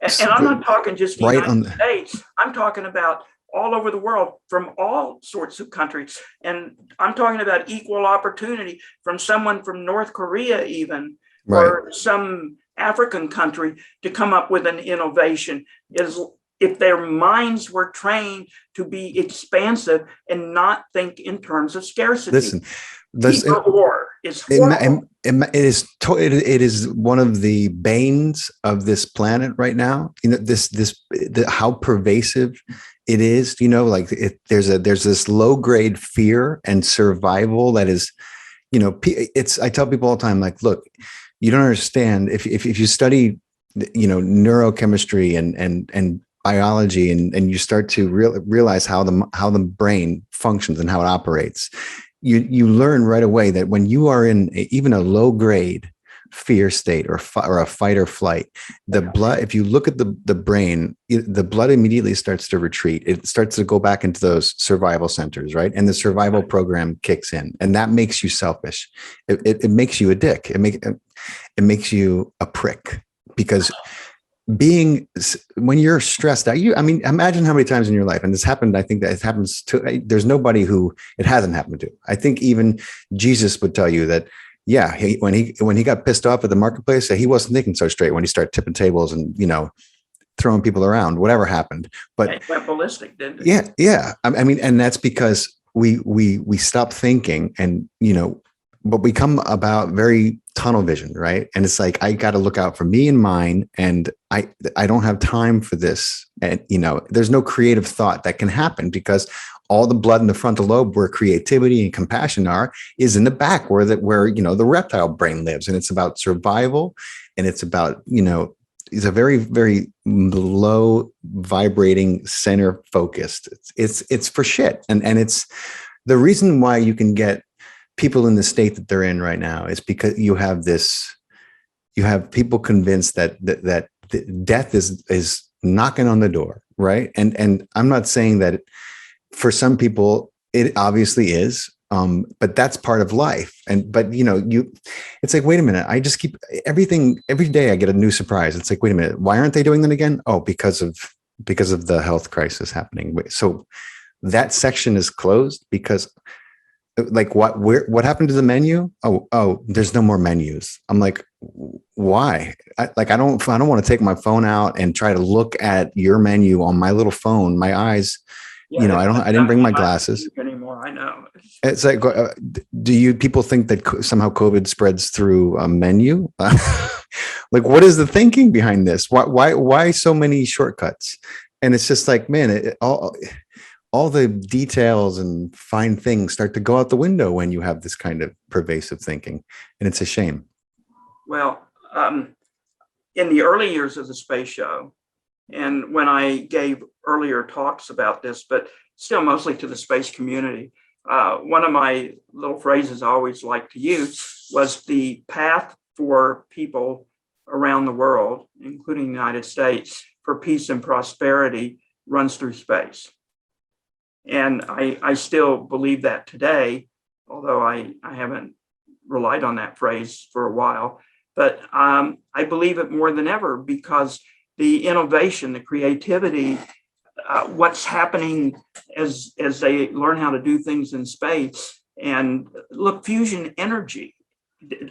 B: And I'm not talking just the
A: right
B: United States. I'm talking about all over the world, from all sorts of countries. And I'm talking about equal opportunity from someone from North Korea even,
A: right.
B: or some African country, to come up with an innovation. Is if their minds were trained to be expansive and not think in terms of scarcity.
A: Listen,
B: either or is horrible.
A: It is one of the banes of this planet right now. You know, how pervasive it is. You know, like there's this low grade fear and survival that is, you know, I tell people all the time, like, look, you don't understand if you study, you know, neurochemistry and biology, and you start to realize how the brain functions and how it operates. You learn right away that when you are in even a low grade fear state or a fight or flight, the blood, if you look at the brain, the blood immediately starts to retreat. It starts to go back into those survival centers, right? And the survival program kicks in, and that makes you selfish. It makes you a dick. It makes you a prick, because when you're stressed out, I mean, imagine how many times in your life, and this happened, I think that it happens to, there's nobody who it hasn't happened to. I think even Jesus would tell you that, yeah, when he got pissed off at the marketplace, he wasn't thinking so straight when he started tipping tables and, you know, throwing people around, whatever happened. But
B: it went ballistic, didn't it?
A: Yeah. I mean, and that's because we stop thinking, and, you know, but we come about very tunnel vision, right? And it's like, I got to look out for me and mine, and I don't have time for this. And, you know, there's no creative thought that can happen, because all the blood in the frontal lobe, where creativity and compassion is in the back, where you know, the reptile brain lives, and it's about survival, and it's about, you know, it's a very, very low vibrating center focused. It's for shit, and it's the reason why you can get people in the state that they're in right now is because you have people convinced that death is knocking on the door, right? And I'm not saying that for some people it obviously is, but that's part of life. But you know, it's like, wait a minute, I just keep every day I get a new surprise. It's like, wait a minute, why aren't they doing that again? Oh, because of the health crisis happening. So that section is closed because, like, what happened to the menu? Oh, there's no more menus. I'm like, why? I don't want to take my phone out and try to look at your menu on my little phone. My eyes,
B: Yeah,
A: you know, I didn't bring my glasses
B: anymore. I know.
A: It's like, do people think that somehow COVID spreads through a menu? Like, what is the thinking behind this? Why so many shortcuts? And it's just like, man, all the details and fine things start to go out the window when you have this kind of pervasive thinking, and it's a shame.
B: Well, in the early years of the space show, and when I gave earlier talks about this, but still mostly to the space community, one of my little phrases I always liked to use was the path for people around the world, including the United States, for peace and prosperity runs through space. And I still believe that today, although I haven't relied on that phrase for a while. But I believe it more than ever, because the innovation, the creativity, what's happening as they learn how to do things in space. And look, fusion energy.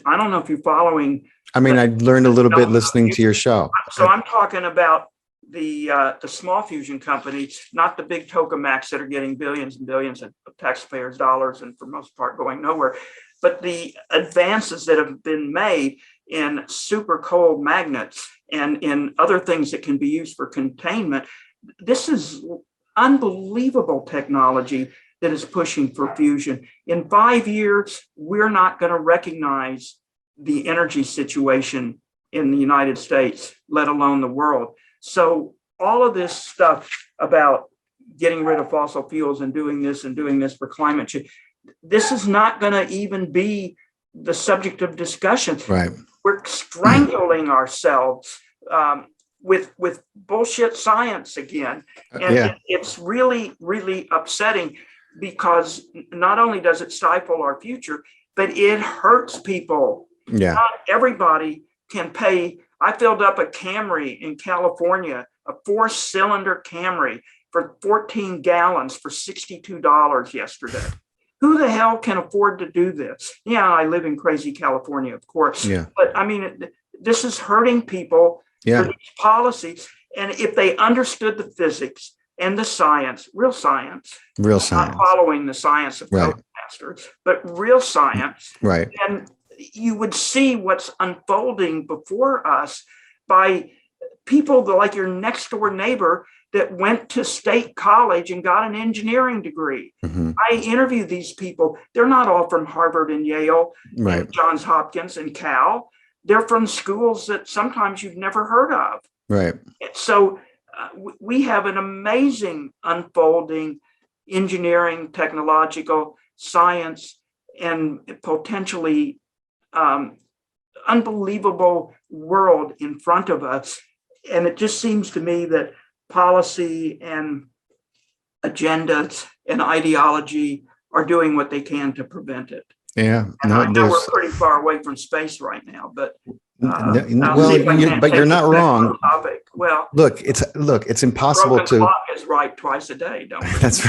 B: I don't know if you're following.
A: I mean, I learned a little bit listening to your show.
B: So I'm talking about the small fusion companies, not the big tokamaks that are getting billions and billions of taxpayers' dollars and for most part going nowhere, but the advances that have been made in super cold magnets and in other things that can be used for containment. This is unbelievable technology that is pushing for fusion. In 5 years, we're not going to recognize the energy situation in the United States, let alone the world. So all of this stuff about getting rid of fossil fuels and doing this for climate change, this is not going to even be the subject of discussion.
A: Right.
B: We're strangling ourselves with bullshit science again. And it's really, really upsetting, because not only does it stifle our future, but it hurts people.
A: Yeah.
B: Not everybody can pay. I filled up a Camry in California, a 4-cylinder Camry for 14 gallons for $62 yesterday. Who the hell can afford to do this? Yeah, I live in crazy California, of course.
A: Yeah.
B: But I mean, this is hurting people for these policies. And if they understood the physics and the science, real science, not following the science of Codemasters, but real science, and you would see what's unfolding before us by people like your next door neighbor that went to state college and got an engineering degree.
A: Mm-hmm.
B: I interview these people. They're not all from Harvard and Yale, and Johns Hopkins and Cal. They're from schools that sometimes you've never heard of.
A: Right.
B: So we have an amazing unfolding engineering, technological, science, and potentially unbelievable world in front of us. And it just seems to me that policy and agendas and ideology are doing what they can to prevent it.
A: Yeah.
B: And I know we're pretty far away from space right now, but
A: but you're not wrong.
B: Well,
A: look, it's impossible to.
B: Clock is right twice a day, don't we?
A: That's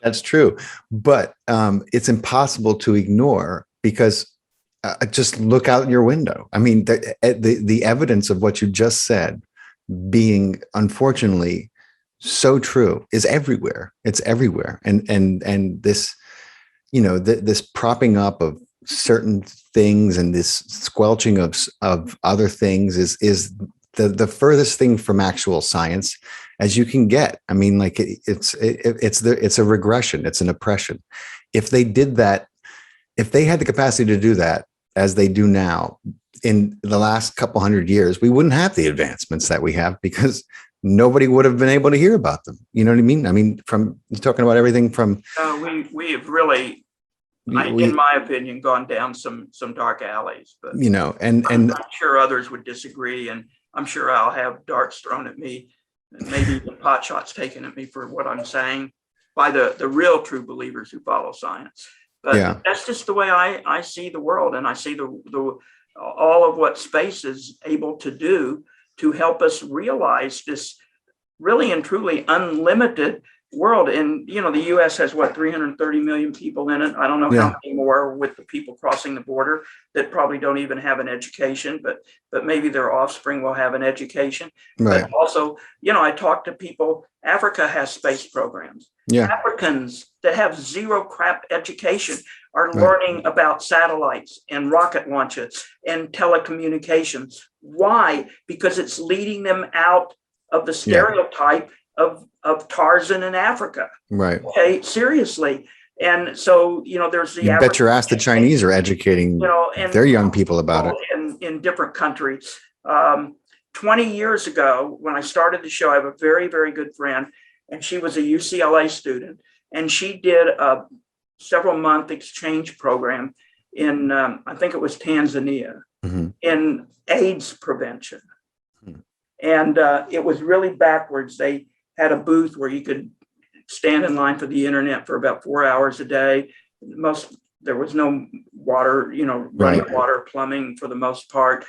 A: that's true, but it's impossible to ignore, because just look out your window. I mean, the evidence of what you just said being unfortunately so true is everywhere. It's everywhere, and this, this propping up of certain things and this squelching of other things is the furthest thing from actual science as you can get. I mean, like it's a regression. It's an oppression. If they did that, if they had the capacity to do that as they do now in the last couple hundred years, we wouldn't have the advancements that we have, because nobody would have been able to hear about them. You know what I mean? I mean, from talking about everything from
B: we have really, in my opinion, gone down some dark alleys. But
A: and
B: I'm sure others would disagree, and I'm sure I'll have darts thrown at me, and maybe even pot shots taken at me for what I'm saying by the real true believers who follow science. But that's just the way I see the world, and I see the all of what space is able to do to help us realize this really and truly unlimited world. And the U.S. has 330 million people in it. I don't know how many more with the people crossing the border that probably don't even have an education, but maybe their offspring will have an education.
A: Right.
B: But also, I talk to people. Africa has space programs.
A: Yeah.
B: Africans that have zero crap education are learning about satellites and rocket launches and telecommunications. Why? Because it's leading them out of the stereotype of Tarzan in Africa.
A: Right.
B: Okay, seriously. And so, there's the.
A: You bet your ass the Chinese are educating their young people about it.
B: In different countries. 20 years ago, when I started the show, I have a very, very good friend, and she was a UCLA student, and she did a several-month exchange program in, I think it was Tanzania, in AIDS prevention. And it was really backwards. They had a booth where you could stand in line for the internet for about 4 hours a day. There was no water, running water, plumbing for the most part.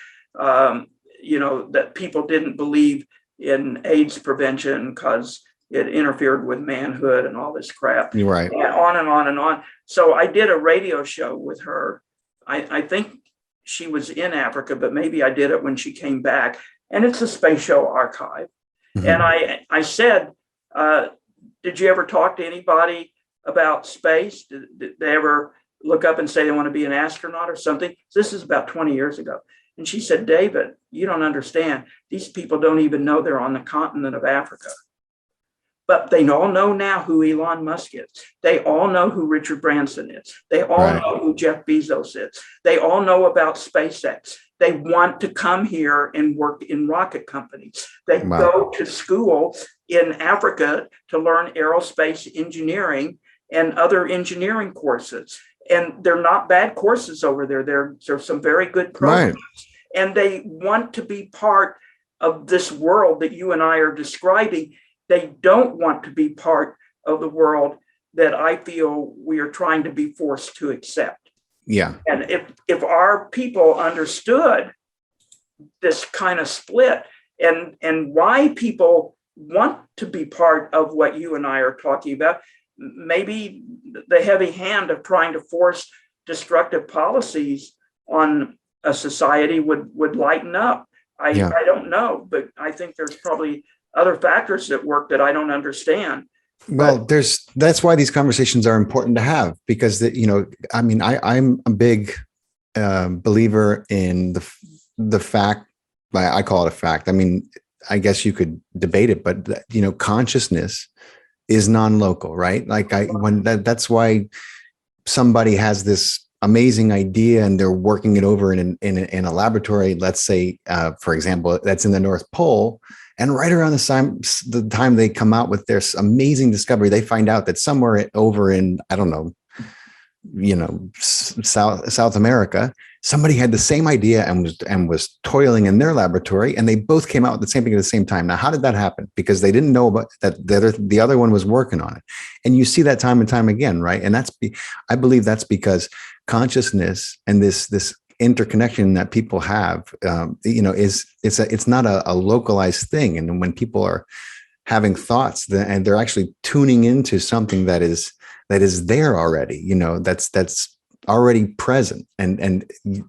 B: That people didn't believe in AIDS prevention because it interfered with manhood and all this crap.
A: Right.
B: And on and on and on. So I did a radio show with her. I think she was in Africa, but maybe I did it when she came back. And it's a space show archive. Mm-hmm. And I said, did you ever talk to anybody about space? Did they ever look up and say they want to be an astronaut or something? This is about 20 years ago. And she said, David, you don't understand. These people don't even know they're on the continent of Africa. But they all know now who Elon Musk is. They all know who Richard Branson is. They all know who Jeff Bezos is. They all know about SpaceX. They want to come here and work in rocket companies. They go to school in Africa to learn aerospace engineering and other engineering courses. And they're not bad courses over there. There's some very good programs.
A: Right.
B: And they want to be part of this world that you and I are describing. They don't want to be part of the world that I feel we are trying to be forced to accept.
A: Yeah.
B: And if our people understood this kind of split and why people want to be part of what you and I are talking about, maybe the heavy hand of trying to force destructive policies on a society would lighten up. I don't know, but I think there's probably other factors at work that I don't understand.
A: Well, that's why these conversations are important to have, because I'm a big believer in the fact. I call it a fact. I mean, I guess you could debate it, but consciousness is non-local, right? Like that's why somebody has this amazing idea and they're working it over in a laboratory. Let's say, for example, that's in the North Pole. And right around the time they come out with their amazing discovery, they find out that somewhere over in, I don't know, South America, somebody had the same idea and was toiling in their laboratory, and they both came out with the same thing at the same time. Now, how did that happen? Because they didn't know about that. The other one was working on it, and you see that time and time again, right? And I believe that's because consciousness and this interconnection that people have, it's not a localized thing. And when people are having thoughts and they're actually tuning into something that is there already, that's already present. And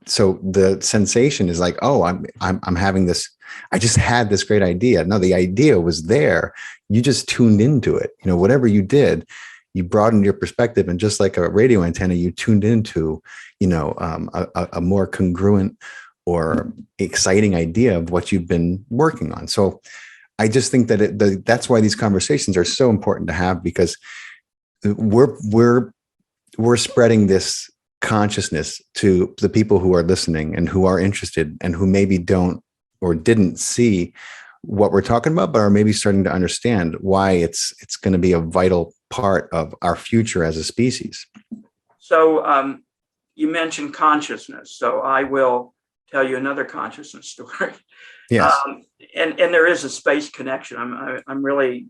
A: so the sensation is like, oh, I'm having this, I just had this great idea. No, the idea was there. You just tuned into it. Whatever you did, you broadened your perspective, and just like a radio antenna, you tuned into, a more congruent or exciting idea of what you've been working on. So I just think that that's why these conversations are so important to have, because we're spreading this consciousness to the people who are listening and who are interested and who maybe don't or didn't see what we're talking about, but are maybe starting to understand why it's going to be a vital part of our future as a species. So
B: you mentioned consciousness, so I will tell you another consciousness story.
A: Yes.
B: And there is a space connection. I'm really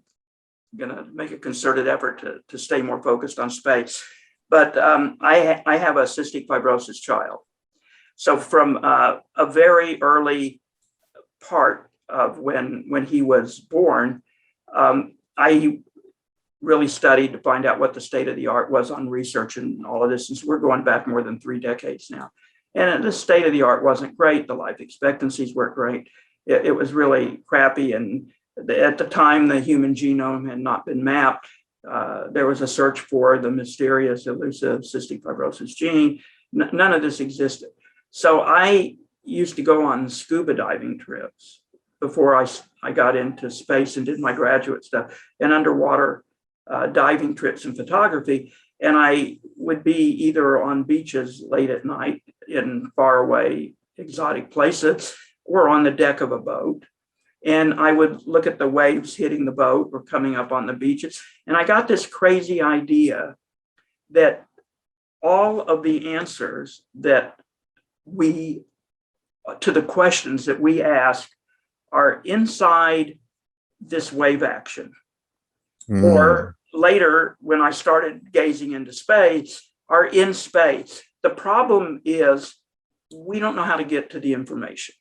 B: going to make a concerted effort to stay more focused on space. But I have a cystic fibrosis child. So from a very early part of when he was born, I really studied to find out what the state of the art was on research and all of this. And so we're going back more than 3 decades now. And the state of the art wasn't great. The life expectancies weren't great. It was really crappy. And at the time, the human genome had not been mapped. There was a search for the mysterious, elusive cystic fibrosis gene. None of this existed. So I used to go on scuba diving trips before I got into space and did my graduate stuff, and underwater diving trips and photography. And I would be either on beaches late at night in faraway exotic places or on the deck of a boat. And I would look at the waves hitting the boat or coming up on the beaches. And I got this crazy idea that all of the answers that to the questions that we ask are inside this wave action. Or later, when I started gazing into space, are in space. The problem is we don't know how to get to the information.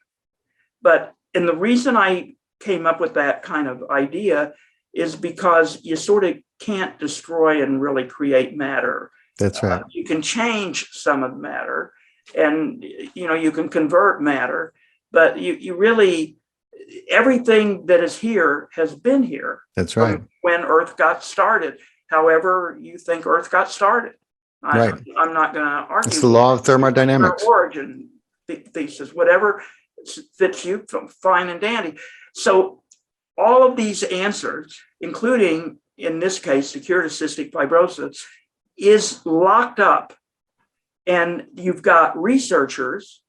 B: And the reason I came up with that kind of idea is because you sort of can't destroy and really create matter.
A: That's right.
B: You can change some of the matter, and you can convert matter, but you really, everything that is here has been here.
A: That's right.
B: When Earth got started, however you think Earth got started.
A: Right.
B: I'm not going to argue.
A: It's the law of thermodynamics.
B: Origin thesis, whatever fits you, fine and dandy. So all of these answers, including in this case, the cure to cystic fibrosis, is locked up. And you've got researchers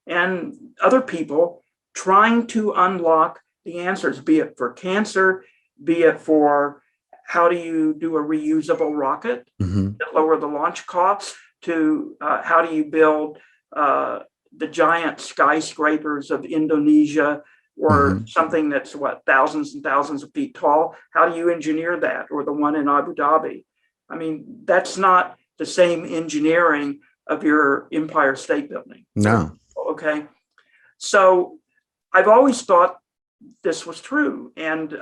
B: and other people trying to unlock the answers, be it for cancer, be it for how do you do a reusable rocket that lower the launch costs, to how do you build the giant skyscrapers of Indonesia, or something that's thousands and thousands of feet tall. How do you engineer that? Or the one in Abu Dhabi. I mean, that's not the same engineering of your Empire State Building.
A: No.
B: Okay. So I've always thought this was true. And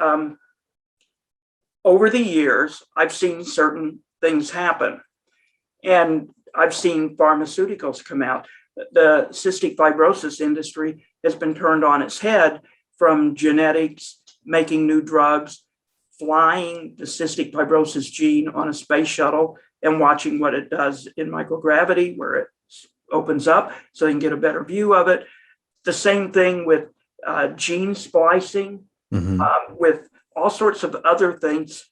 B: over the years, I've seen certain things happen. And I've seen pharmaceuticals come out. The cystic fibrosis industry has been turned on its head, from genetics, making new drugs, flying the cystic fibrosis gene on a space shuttle and watching what it does in microgravity, where it opens up so you can get a better view of it. The same thing with gene splicing, with all sorts of other things.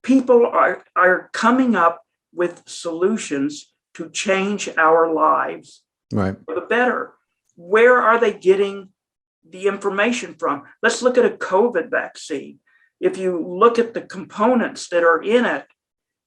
B: People are coming up with solutions to change our lives for the better. Where are they getting the information from? Let's look at a COVID vaccine. If you look at the components that are in it,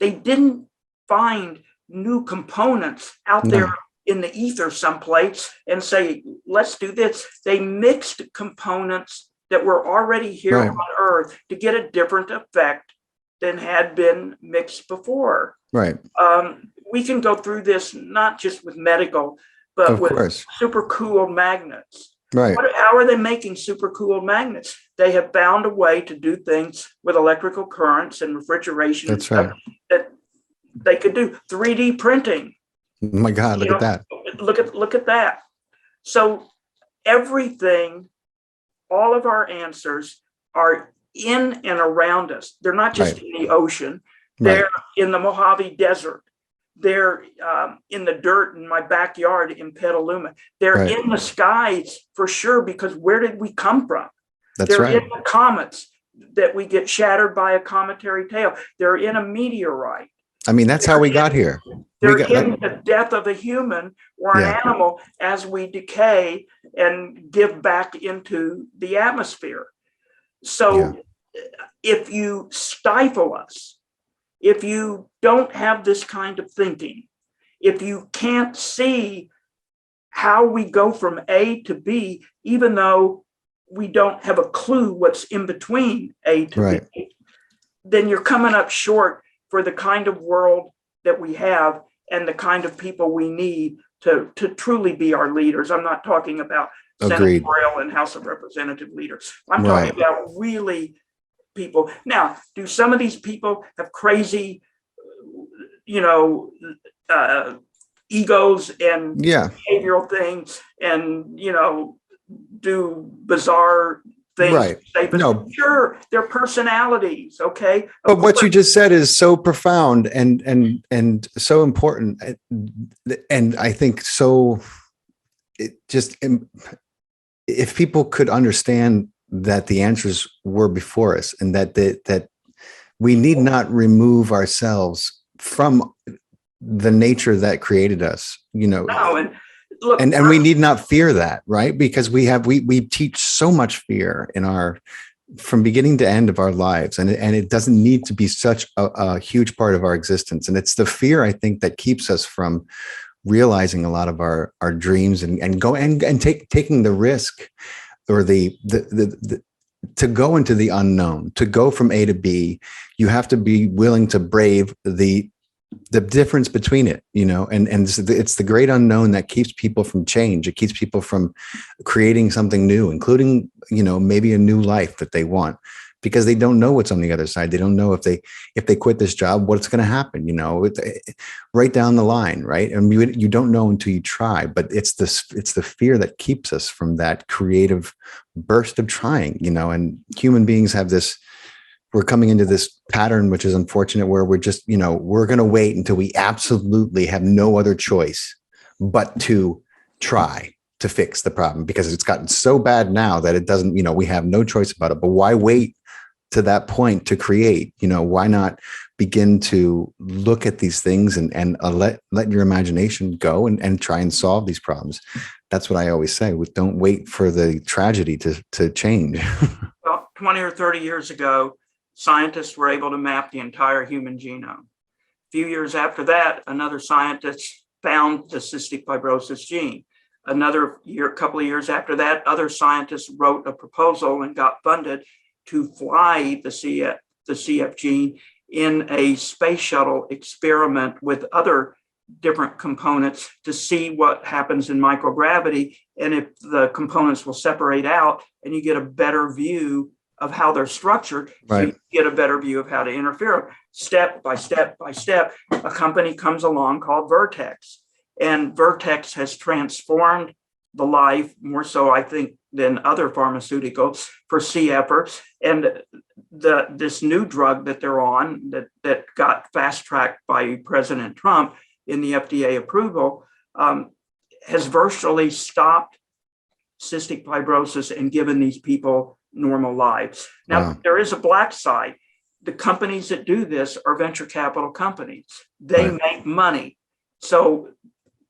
B: they didn't find new components out there in the ether someplace and say, let's do this. They mixed components that were already here on Earth to get a different effect than had been mixed before. We can go through this not just with medical, but with supercooled magnets. How are they making supercooled magnets? They have found a way to do things with electrical currents and refrigeration that they could do. 3D printing.
A: Oh my God, look at that.
B: Look at that. So everything, all of our answers are in and around us. They're not just in the ocean. They're in the Mojave Desert. They're in the dirt in my backyard in Petaluma. They're in the skies for sure, because where did we come from? They're in the comets that we get shattered by a cometary tail. They're in a meteorite.
A: I mean, that's how we got here.
B: They're in the death of a human or an animal as we decay and give back into the atmosphere. So if you stifle us, if you don't have this kind of thinking, if you can't see how we go from A to B, even though we don't have a clue what's in between A to B, then you're coming up short for the kind of world that we have and the kind of people we need to truly be our leaders. I'm not talking about senatorial and House of Representative leaders. I'm talking about really people. Now, do some of these people have crazy, egos and behavioral things and, do bizarre things? Sure, they're personalities. Okay.
A: But what you just said is so profound and so important. And I think if people could understand that the answers were before us, and that we need not remove ourselves from the nature that created us, and we need not fear that, right? Because we teach so much fear from beginning to end of our lives, and it doesn't need to be such a huge part of our existence. And it's the fear, I think, that keeps us from realizing a lot of our dreams and taking the risk, or to go into the unknown. To go from A to B, you have to be willing to brave the difference between it, and it's the great unknown that keeps people from change. It keeps people from creating something new, including, maybe a new life that they want, because they don't know what's on the other side. They don't know if they quit this job, what's going to happen, right down the line. Right. And you don't know until you try, but it's the fear that keeps us from that creative burst of trying, and human beings have this, we're coming into this pattern, which is unfortunate, where we're just, we're going to wait until we absolutely have no other choice but to try to fix the problem, because it's gotten so bad now that it doesn't, we have no choice about it. But why wait to that point to create? Why not begin to look at these things and let your imagination go and try and solve these problems? That's what I always say. Don't wait for the tragedy to change.
B: Well, 20 or 30 years ago, scientists were able to map the entire human genome. few years after that, another scientist found the cystic fibrosis gene. Another year, couple of years after that, other scientists wrote a proposal and got funded to fly the CF gene in a space shuttle experiment with other different components to see what happens in microgravity and if the components will separate out and you get a better view of how they're structured.
A: Right.
B: So you get a better view of how to interfere. Step by step by step, a company comes along called Vertex. And Vertex has transformed the life, more so, I think, than other pharmaceuticals for CFers. And this new drug that they're on that got fast-tracked by President Trump in the FDA approval has virtually stopped cystic fibrosis and given these people normal lives. Now,
A: Wow.
B: there is a black side. The companies that do this are venture capital companies. They
A: Right.
B: make money. So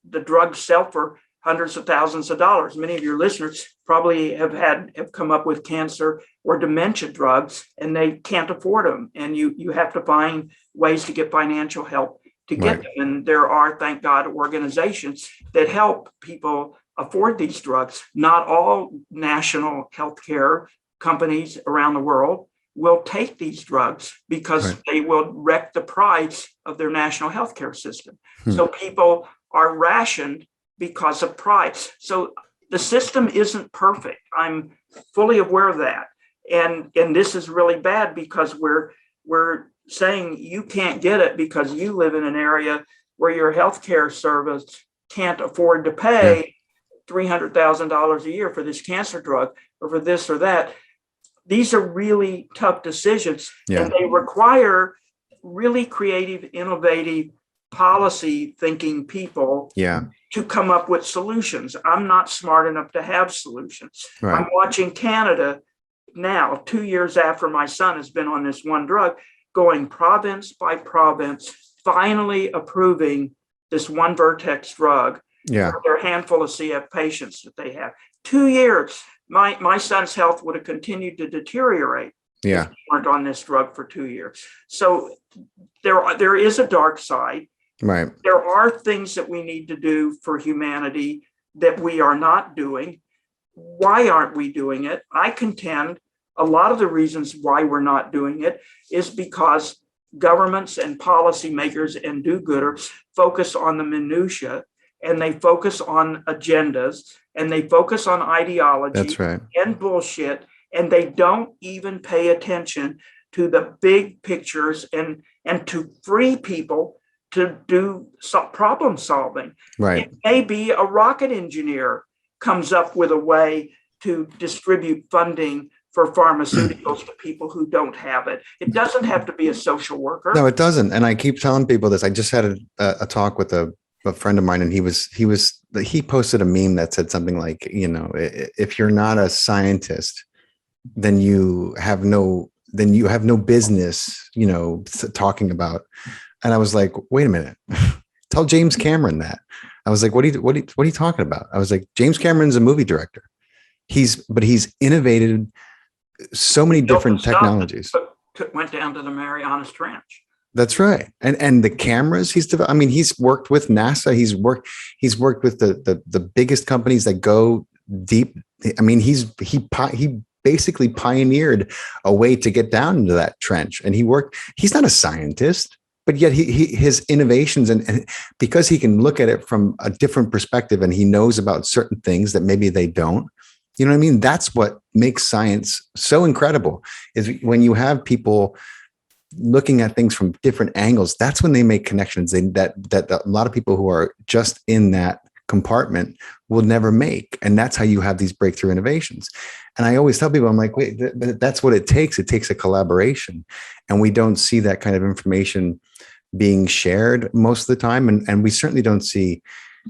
B: the drugs sell for hundreds of thousands of dollars. Many of your listeners probably have come up with cancer or dementia drugs and they can't afford them. And you have to find ways to get financial help to get
A: Right.
B: them. And there are, thank God, organizations that help people afford these drugs. Not all national healthcare companies around the world will take these drugs because
A: Right.
B: they will wreck the price of their national healthcare system.
A: Hmm.
B: So people are rationed because of price. So the system isn't perfect. I'm fully aware of that. And this is really bad because we're saying you can't get it because you live in an area where your healthcare service can't afford to pay $300,000 a year for this cancer drug or for this or that. These are really tough decisions, and they require really creative, innovative, policy thinking people to come up with solutions. I'm not smart enough to have solutions.
A: Right.
B: I'm watching Canada now, 2 years after my son has been on this one drug, going province by province, finally approving this one Vertex drug for their handful of CF patients that they have. 2 years. My son's health would have continued to deteriorate if he weren't on this drug for 2 years. So there is a dark side.
A: Right.
B: There are things that we need to do for humanity that we are not doing. Why aren't we doing it? I contend a lot of the reasons why we're not doing it is because governments and policymakers and do-gooders focus on the minutia, and they focus on agendas, and they focus on ideology.
A: That's right.
B: And bullshit, and they don't even pay attention to the big pictures and to free people to do problem solving.
A: Right.
B: It may be a rocket engineer comes up with a way to distribute funding for pharmaceuticals to people who don't have it. It doesn't have to be a social worker.
A: No, it doesn't. And I keep telling people this. I just had a talk with a friend of mine, and he posted a meme that said something like, if you're not a scientist, then you have no business, talking about. And I was like, wait a minute, tell James Cameron that. I was like, what are you talking about? I was like, James Cameron's a movie director. He's innovated so many different technologies.
B: Went down to the Marianas Trench.
A: That's right. And the cameras he's worked with NASA. He's worked with the biggest companies that go deep. I mean, he basically pioneered a way to get down into that trench. And he's not a scientist, but yet his innovations and because he can look at it from a different perspective and he knows about certain things that maybe they don't. You know what I mean? That's what makes science so incredible, is when you have people looking at things from different angles. That's when they make connections that a lot of people who are just in that compartment will never make. And that's how you have these breakthrough innovations. And I always tell people, I'm like, wait, that's what it takes. It takes a collaboration. And we don't see that kind of information being shared most of the time. And we certainly don't see,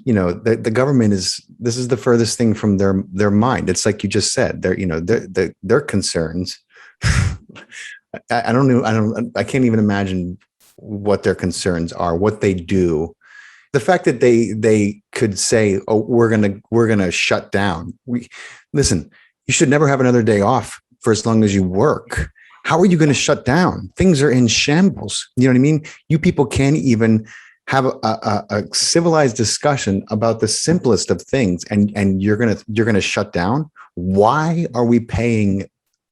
A: the government this is the furthest thing from their mind. It's like you just said, their concerns. I don't know. I can't even imagine what their concerns are, what they do. The fact that they could say, "Oh, we're gonna shut down." Listen. You should never have another day off for as long as you work. how are you going to shut down? Things are in shambles. You know what I mean? You people can't even have a civilized discussion about the simplest of things, and you're gonna shut down. Why are we paying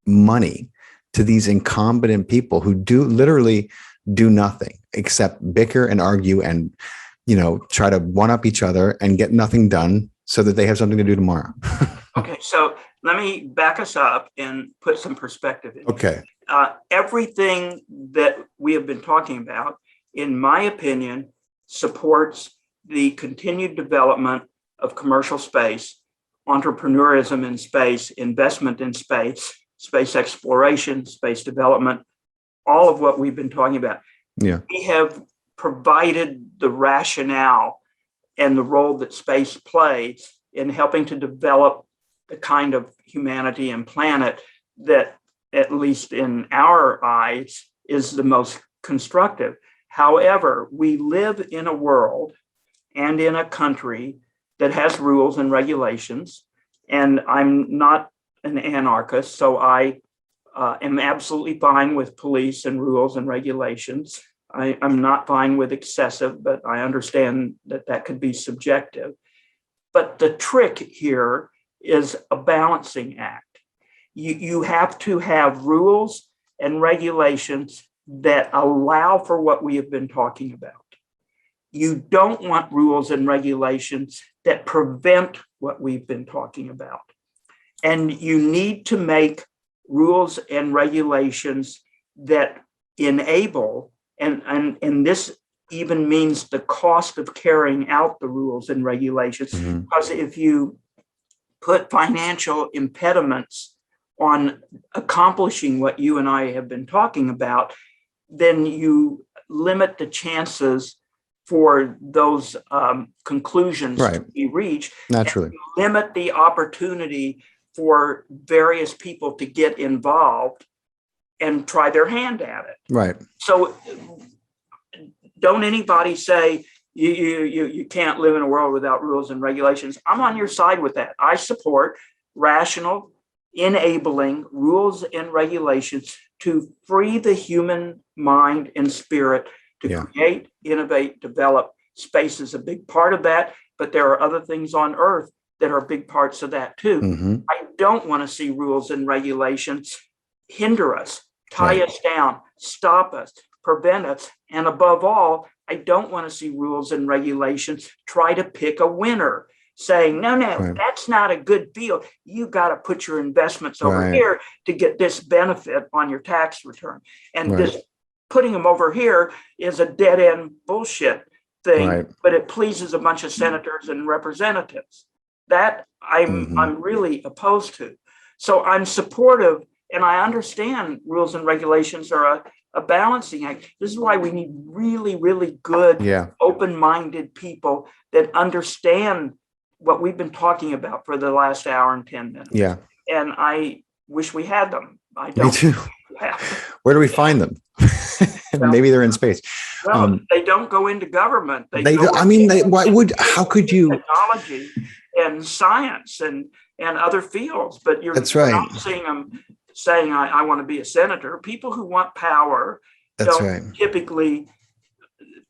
A: money to these incompetent people who literally do nothing except bicker and argue and, try to one up each other and get nothing done so that they have something to do tomorrow?
B: Okay, so let me back us up and put some perspective in.
A: Okay.
B: Everything that we have been talking about, in my opinion, supports the continued development of commercial space, entrepreneurism in space, investment in space, space exploration, space development, all of what we've been talking about.
A: Yeah.
B: We have provided the rationale and the role that space plays in helping to develop the kind of humanity and planet that, at least in our eyes, is the most constructive. However, we live in a world and in a country that has rules and regulations, and I'm not an anarchist, so I am absolutely fine with police and rules and regulations. I'm not fine with excessive, but I understand that could be subjective. But the trick here is a balancing act. You have to have rules and regulations that allow for what we have been talking about. You don't want rules and regulations that prevent what we've been talking about. And you need to make rules and regulations that enable, and this even means the cost of carrying out the rules and regulations.
A: Mm-hmm.
B: Because if you put financial impediments on accomplishing what you and I have been talking about, then you limit the chances for those conclusions
A: Right.
B: to be reached.
A: Naturally.
B: And you limit the opportunity for various people to get involved and try their hand at it.
A: Right.
B: So don't anybody say you can't live in a world without rules and regulations. I'm on your side with that. I support rational, enabling rules and regulations to free the human mind and spirit to create, innovate, develop. Space is a big part of that, but there are other things on Earth that are big parts of that too.
A: Mm-hmm.
B: I don't want to see rules and regulations hinder us, tie us down, stop us, prevent us. And above all, I don't want to see rules and regulations try to pick a winner, saying, no, that's not a good deal. You got to put your investments over here to get this benefit on your tax return. And this putting them over here is a dead end bullshit thing, but it pleases a bunch of senators and representatives. That I'm really opposed to. So I'm supportive, and I understand rules and regulations are a balancing act. This is why we need really, really good, open-minded people that understand what we've been talking about for the last hour and 10 minutes. Yeah. And I wish we had them. I don't.
A: Me too. Where do we find them? Maybe they're in space.
B: Well, they don't go into government.
A: How could you?
B: Technology and science and other fields, but you're not seeing them saying, I want to be a senator. People who want power don't typically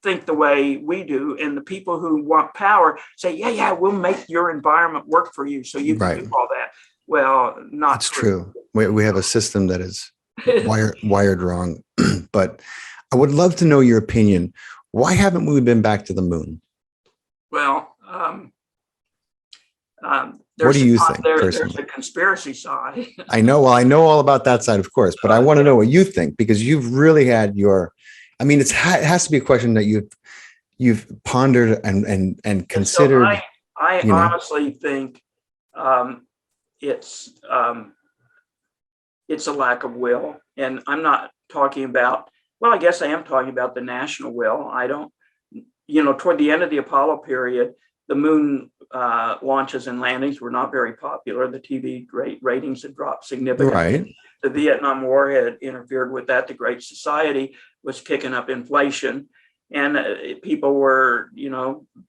B: think the way we do. And the people who want power say, we'll make your environment work for you so you can do all that. Well, not
A: That's true. We have a system that is wired wrong. But I would love to know your opinion. Why haven't we been back to the moon?
B: Well,
A: what do you think, personally?
B: There's a conspiracy side.
A: I know all about that side, of course, but I want to know what you think, because you've really had it has to be a question that you've pondered and considered.
B: So I honestly think it's a lack of will, and I'm not talking about. Well, I guess I am talking about the national will. I don't. Toward the end of the Apollo period, the moon launches and landings were not very popular. The TV ratings had dropped significantly.
A: Right.
B: The Vietnam War had interfered with that. The Great Society was kicking up inflation, and people were,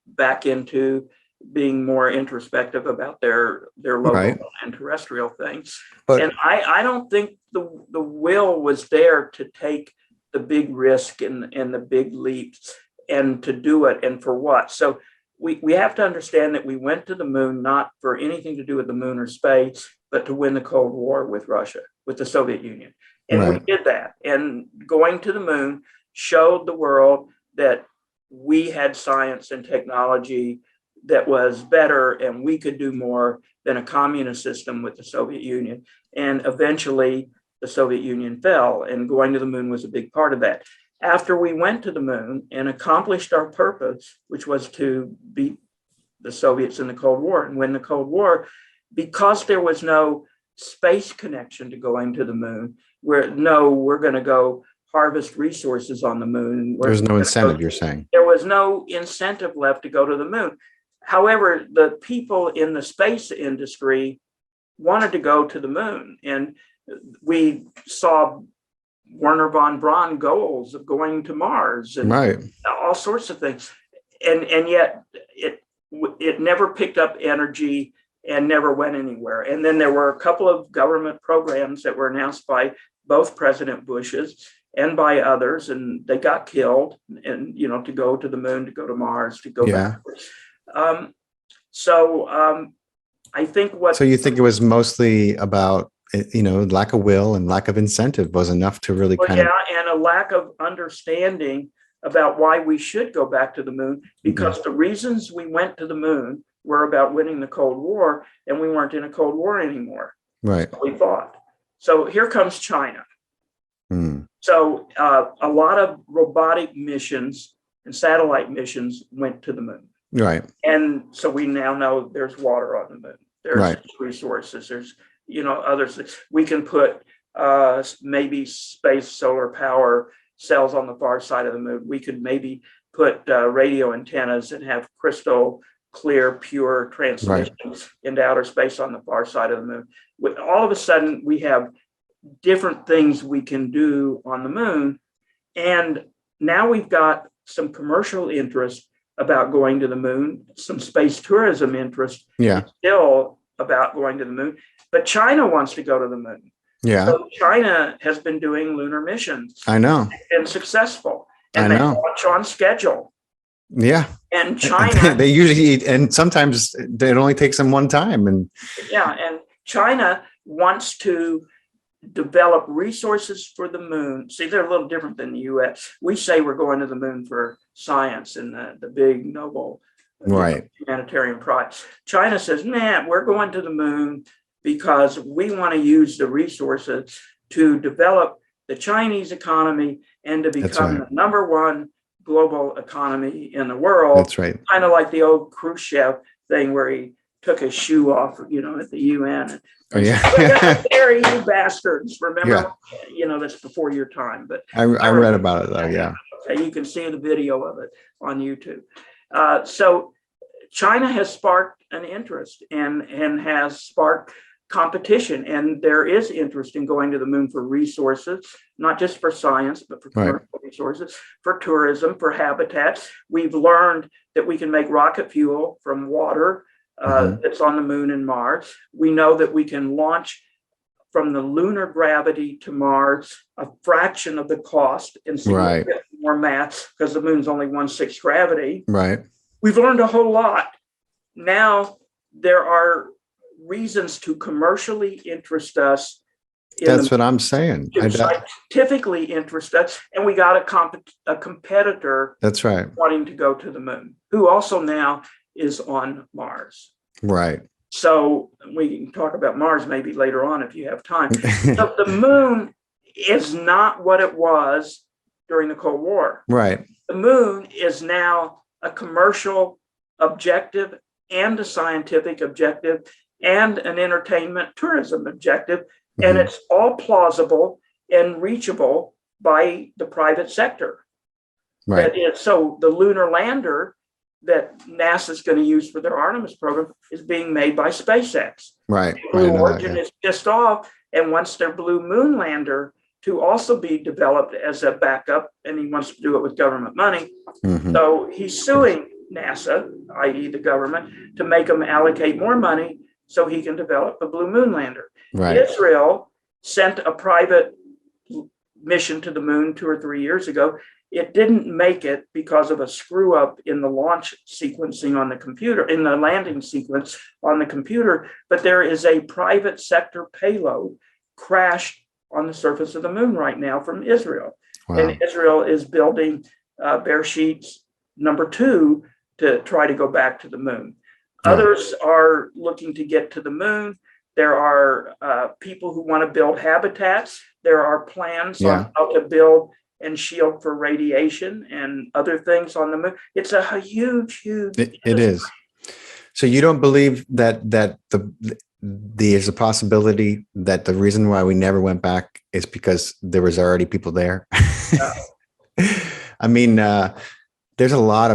B: back into being more introspective about their local
A: Right.
B: and terrestrial things.
A: But
B: And I don't think the will was there to take the big risk and the big leaps and to do it, and for what. So we have to understand that we went to the moon not for anything to do with the moon or space, but to win the Cold War with Russia, with the Soviet Union. And
A: right.
B: we did that. And going to the moon showed the world that we had science and technology that was better, and we could do more than a communist system with the Soviet Union. And eventually the Soviet Union fell, and going to the moon was a big part of that. After we went to the moon and accomplished our purpose, which was to beat the Soviets in the Cold War and win the Cold War, because there was no space connection to going to the moon, we're going to go harvest resources on the moon.
A: There's no incentive, you're saying.
B: There was no incentive left to go to the moon. However, the people in the space industry wanted to go to the moon, and we saw Werner von Braun goals of going to Mars and
A: right.
B: all sorts of things. And yet it never picked up energy and never went anywhere. And then there were a couple of government programs that were announced by both President Bushes and by others, and they got killed, and to go to the moon, to go to Mars, to go back. I think
A: so you think it was mostly about lack of will and lack of incentive was enough to really
B: and a lack of understanding about why we should go back to the moon, because the reasons we went to the moon were about winning the Cold War, and we weren't in a Cold War anymore.
A: Right.
B: So we thought. So here comes China. So a lot of robotic missions and satellite missions went to the moon.
A: Right.
B: And so we now know there's water on the moon. There's resources. There's others. We can put maybe space solar power cells on the far side of the moon. We could maybe put radio antennas and have crystal clear, pure transmissions into outer space on the far side of the moon. All of a sudden, we have different things we can do on the moon. And now we've got some commercial interest about going to the moon, some space tourism interest still about going to the moon. But China wants to go to the moon.
A: Yeah.
B: So China has been doing lunar missions.
A: I know.
B: And successful. And they launch on schedule.
A: Yeah.
B: And China.
A: They usually, and sometimes it only takes them one time. And
B: China wants to develop resources for the moon. See, they're a little different than the US. We say we're going to the moon for science and the big noble humanitarian prize. China says, we're going to the moon because we want to use the resources to develop the Chinese economy and to become the number one global economy in the world.
A: That's right. Kind
B: of like the old Khrushchev thing where he took his shoe off, at the UN. There, you bastards! Remember, that's before your time. But
A: I read about it though. Yeah,
B: you can see the video of it on YouTube. So China has sparked an interest and has sparked competition, and there is interest in going to the moon for resources, not just for science, but for commercial resources, for tourism, for habitat. We've learned that we can make rocket fuel from water that's on the moon and Mars. We know that we can launch from the lunar gravity to Mars a fraction of the cost and more mass, because the moon's only 1/6 gravity.
A: Right.
B: We've learned a whole lot. Now there are reasons to commercially interest us.
A: That's what I'm saying.
B: Scientifically interest us, and we got a competitor.
A: That's right.
B: Wanting to go to the moon, who also now is on Mars.
A: Right.
B: So we can talk about Mars maybe later on if you have time. So the moon is not what it was during the Cold War.
A: Right.
B: The moon is now a commercial objective and a scientific objective and an entertainment tourism objective. And it's all plausible and reachable by the private sector.
A: Right.
B: So the lunar lander that NASA is going to use for their Artemis program is being made by SpaceX.
A: Right.
B: Blue Origin is pissed off and wants their Blue Moon lander to also be developed as a backup, and he wants to do it with government money. So he's suing NASA, i.e. the government, to make him allocate more money so he can develop a blue moon lander.
A: Right.
B: Israel sent a private mission to the moon 2 or 3 years ago. It didn't make it because of a screw up in the launch sequencing on the computer, in the landing sequence on the computer, but there is a private sector payload crashed on the surface of the moon right now from Israel.
A: Wow.
B: And Israel is building Beresheet's #2 to try to go back to the moon. Yeah. Others are looking to get to the moon. There are people who want to build habitats. There are plans on how to build and shield for radiation and other things on the moon. It's a huge.
A: It is. So you don't believe that there's a possibility that the reason why we never went back is because there was already people there? I mean, there's a lot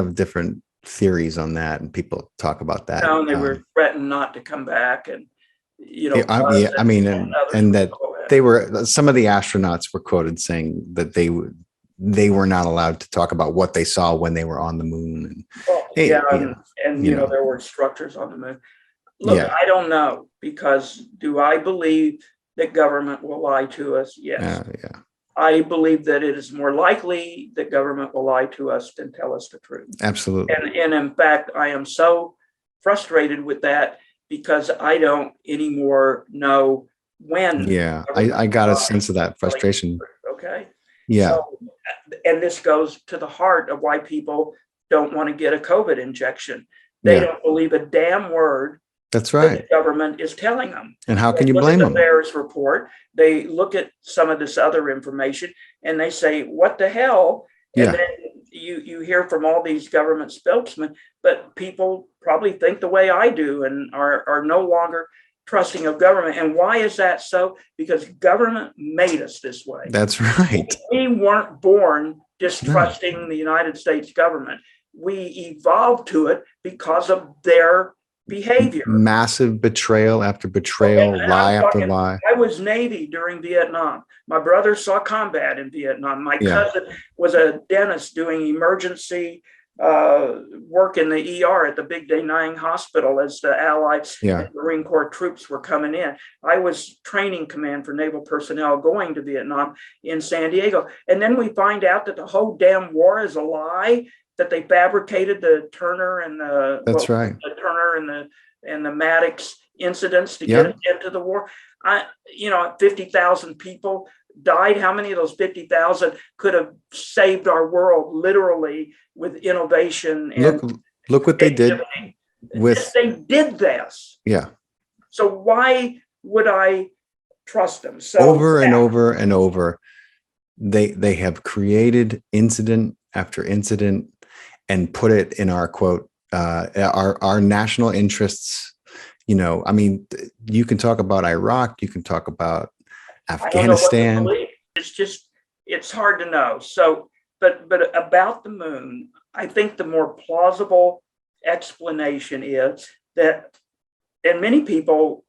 A: of different theories on that, and people talk about that.
B: No, and they were threatened not to come back, and
A: and that they were, some of the astronauts were quoted saying that they were not allowed to talk about what they saw when they were on the moon. And,
B: there were structures on the moon. Look, I don't know, because do I believe that government will lie to us? Yes. I believe that it is more likely that government will lie to us than tell us the truth.
A: Absolutely.
B: And in fact, I am so frustrated with that because I don't anymore know when.
A: Yeah, I got a sense of that frustration.
B: Okay.
A: Yeah.
B: So, and this goes to the heart of why people don't want to get a COVID injection. They don't believe a damn word.
A: That's right.
B: The government is telling them.
A: And how can you blame them?
B: The Bears report. They look at some of this other information and they say, "What the hell?" And then you hear from all these government spokesmen, but people probably think the way I do and are no longer trusting of government. And why is that so? Because government made us this way.
A: That's right.
B: We weren't born distrusting the United States government. We evolved to it because of their behavior.
A: Massive betrayal after betrayal, lie after lie.
B: I was Navy during Vietnam. My brother saw combat in Vietnam. My cousin was a dentist doing emergency work in the ER at the Big Da Nang Hospital as the Allied and Marine Corps troops were coming in. I was training command for naval personnel going to Vietnam in San Diego. And then we find out that the whole damn war is a lie, that they fabricated the Turner and the the Turner and the Maddox incidents to get into the war. 50,000 people died. How many of those 50,000 could have saved our world literally with innovation? And
A: look what they did with.
B: They did this.
A: Yeah.
B: So why would I trust them? So
A: over and over and over, they have created incident after incident and put it in our quote, our national interests. I mean, you can talk about Iraq, you can talk about Afghanistan.
B: It's hard to know. So, but about the moon, I think the more plausible explanation is that, and many people,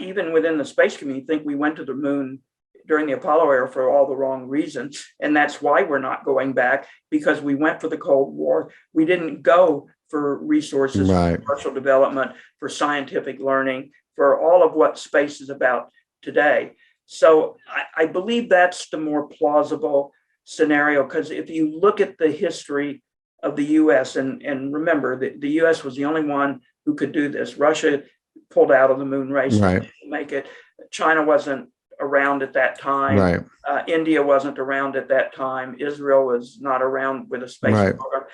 B: even within the space community, think we went to the moon during the Apollo era for all the wrong reasons. And that's why we're not going back, because we went for the Cold War. We didn't go for resources, for commercial development, for scientific learning, for all of what space is about today. So I believe that's the more plausible scenario, because if you look at the history of the U.S., and remember, the U.S. was the only one who could do this. Russia pulled out of the moon race to make it. China wasn't around at that time. India wasn't around at that time. Israel was not around with a space program.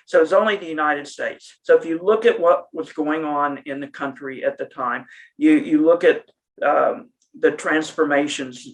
B: So it's only the United States. So if you look at what was going on in the country at the time, you look at the transformations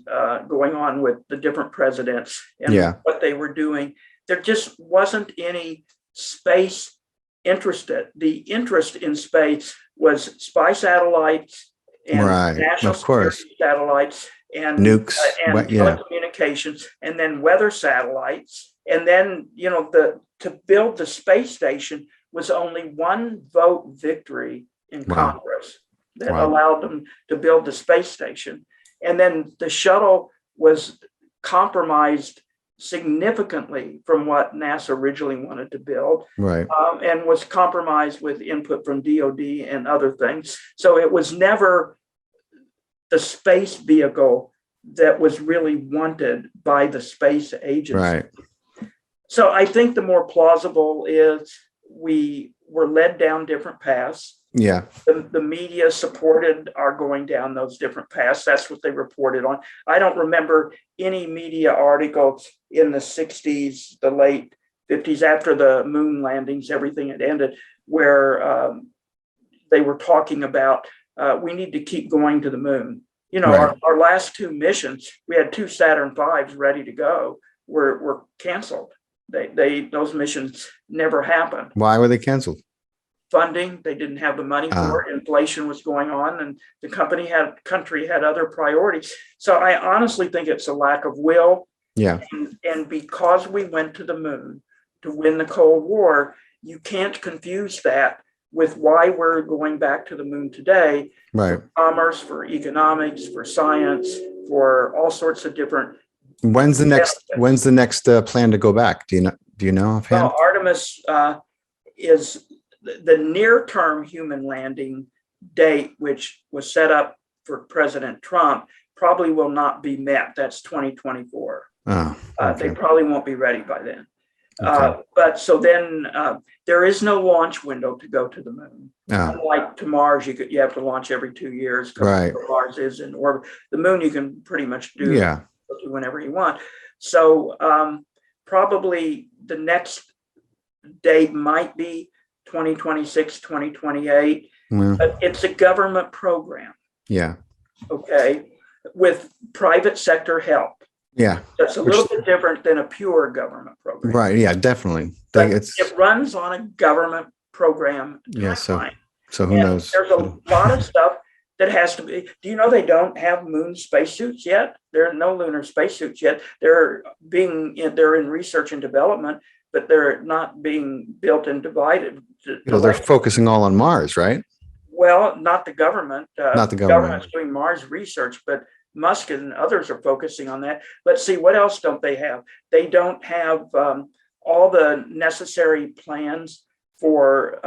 B: going on with the different presidents and what they were doing. There just wasn't any space interested. The interest in space was spy satellites and national security satellites and nukes and telecommunications, and then weather satellites. And then, to build the space station was only one vote victory in Congress that allowed them to build the space station. And then the shuttle was compromised significantly from what NASA originally wanted to build,
A: Right.
B: and was compromised with input from DOD and other things. So it was never the space vehicle that was really wanted by the space agency.
A: Right.
B: So I think the more plausible is we were led down different paths.
A: Yeah.
B: The media supported our going down those different paths. That's what they reported on. I don't remember any media articles in the 60s, the late 50s, after the moon landings, everything had ended, where they were talking about we need to keep going to the moon. You know,
A: Right.
B: our last two missions, we had two Saturn V's ready to go, were canceled. Those missions never happened.
A: Why were they canceled?
B: Funding, they didn't have the money for it. Inflation was going on, and the country had other priorities. So I honestly think it's a lack of will.
A: Yeah.
B: And because we went to the moon to win the Cold War, you can't confuse that with why we're going back to the moon today.
A: Right.
B: For commerce, for economics, for science, for all sorts of different.
A: When's the next plan to go back? Do you know offhand?
B: Well, Artemis is the near-term human landing date, which was set up for President Trump, probably will not be met. That's 2024.
A: Oh, okay.
B: They probably won't be ready by then.
A: Okay.
B: But so then there is no launch window to go to the moon.
A: Oh.
B: Unlike to Mars, you have to launch every 2 years.
A: Right.
B: Mars is in orbit. The moon you can pretty much do whenever you want. So probably the next date might be 2026, 2028, but it's a government program.
A: Yeah.
B: Okay. With private sector help.
A: Yeah.
B: That's a little bit different than a pure government program.
A: Right. Yeah, definitely.
B: It runs on a government program.
A: Yeah. So who knows?
B: There's a lot of stuff that has to be. Do you know they don't have moon spacesuits yet? There are no lunar spacesuits yet. They're in research and development, but they're not being built and divided.
A: They're focusing all on Mars, right?
B: Well, not the government.
A: Not the government.
B: Government's doing Mars research, but Musk and others are focusing on that. Let's see, what else don't they have? They don't have all the necessary plans for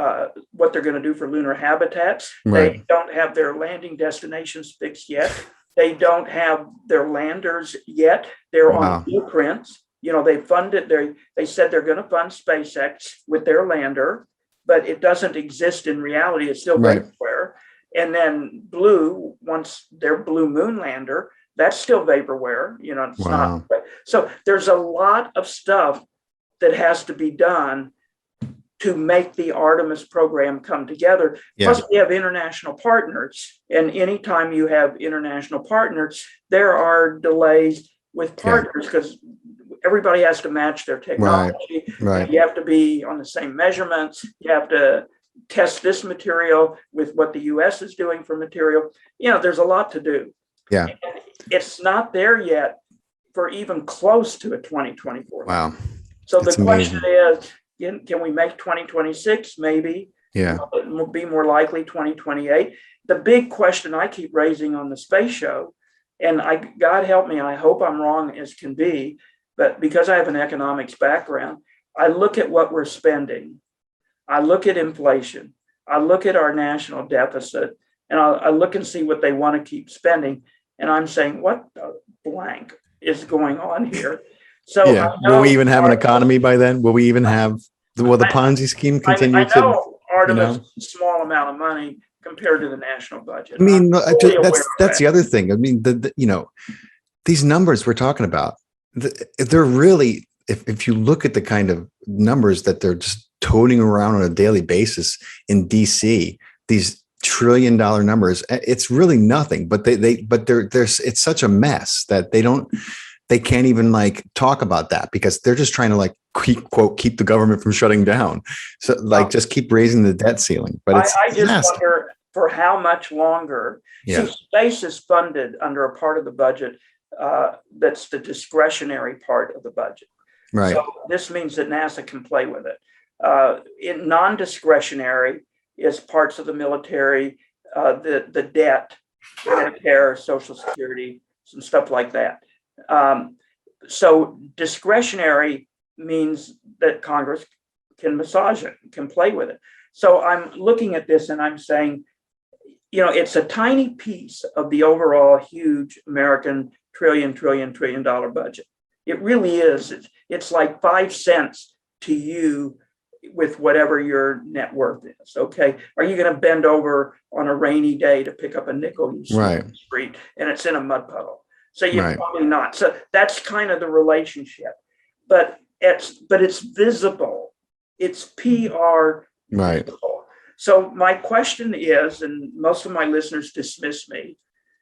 B: what they're going to do for lunar habitats.
A: Right.
B: They don't have their landing destinations fixed yet. They don't have their landers yet. They're on blueprints. You know, they funded. They said they're going to fund SpaceX with their lander, but it doesn't exist in reality. It's still vaporware. And then Blue, once their Blue Moon lander, that's still vaporware. You know, it's not. So there's a lot of stuff that has to be done to make the Artemis program come together. Yeah. Plus, we have international partners. And anytime you have international partners, there are delays with partners because everybody has to match their technology.
A: Right.
B: You have to be on the same measurements. You have to test this material with what the US is doing for material. You know, there's a lot to do.
A: Yeah.
B: And it's not there yet for even close to a 2024.
A: Wow.
B: So the question is, can we make 2026? Maybe.
A: Yeah.
B: It will be more likely 2028. The big question I keep raising on the space show, and God help me, I hope I'm wrong as can be, but because I have an economics background, I look at what we're spending. I look at inflation. I look at our national deficit, and I look and see what they want to keep spending. And I'm saying, what the blank is going on here? So
A: will we even have an economy by then? Will we even have the Ponzi scheme continue?
B: I know Artemis is a small amount of money compared to the national budget.
A: I mean, that's the other thing. I mean, these numbers we're talking about, they're really, if you look at the kind of numbers that they're just toting around on a daily basis in DC, these $1 trillion numbers, it's really nothing. But it's such a mess that they can't even like talk about that because they're just trying to like keep the government from shutting down. So just keep raising the debt ceiling. But
B: I just wonder for how much longer.
A: Yeah. See,
B: space is funded under a part of the budget that's the discretionary part of the budget.
A: Right.
B: So this means that NASA can play with it. In non-discretionary is parts of the military, the debt, Medicare, Social Security, some stuff like that. So discretionary means that Congress can massage it, can play with it. So I'm looking at this and I'm saying, it's a tiny piece of the overall huge American trillion dollar budget. It really is. It's like 5 cents to you with whatever your net worth is. Okay. Are you going to bend over on a rainy day to pick up a nickel you see on the street and it's in a mud puddle? So you're probably not. So that's kind of the relationship. But it's visible. It's PR visible. So my question is, and most of my listeners dismiss me,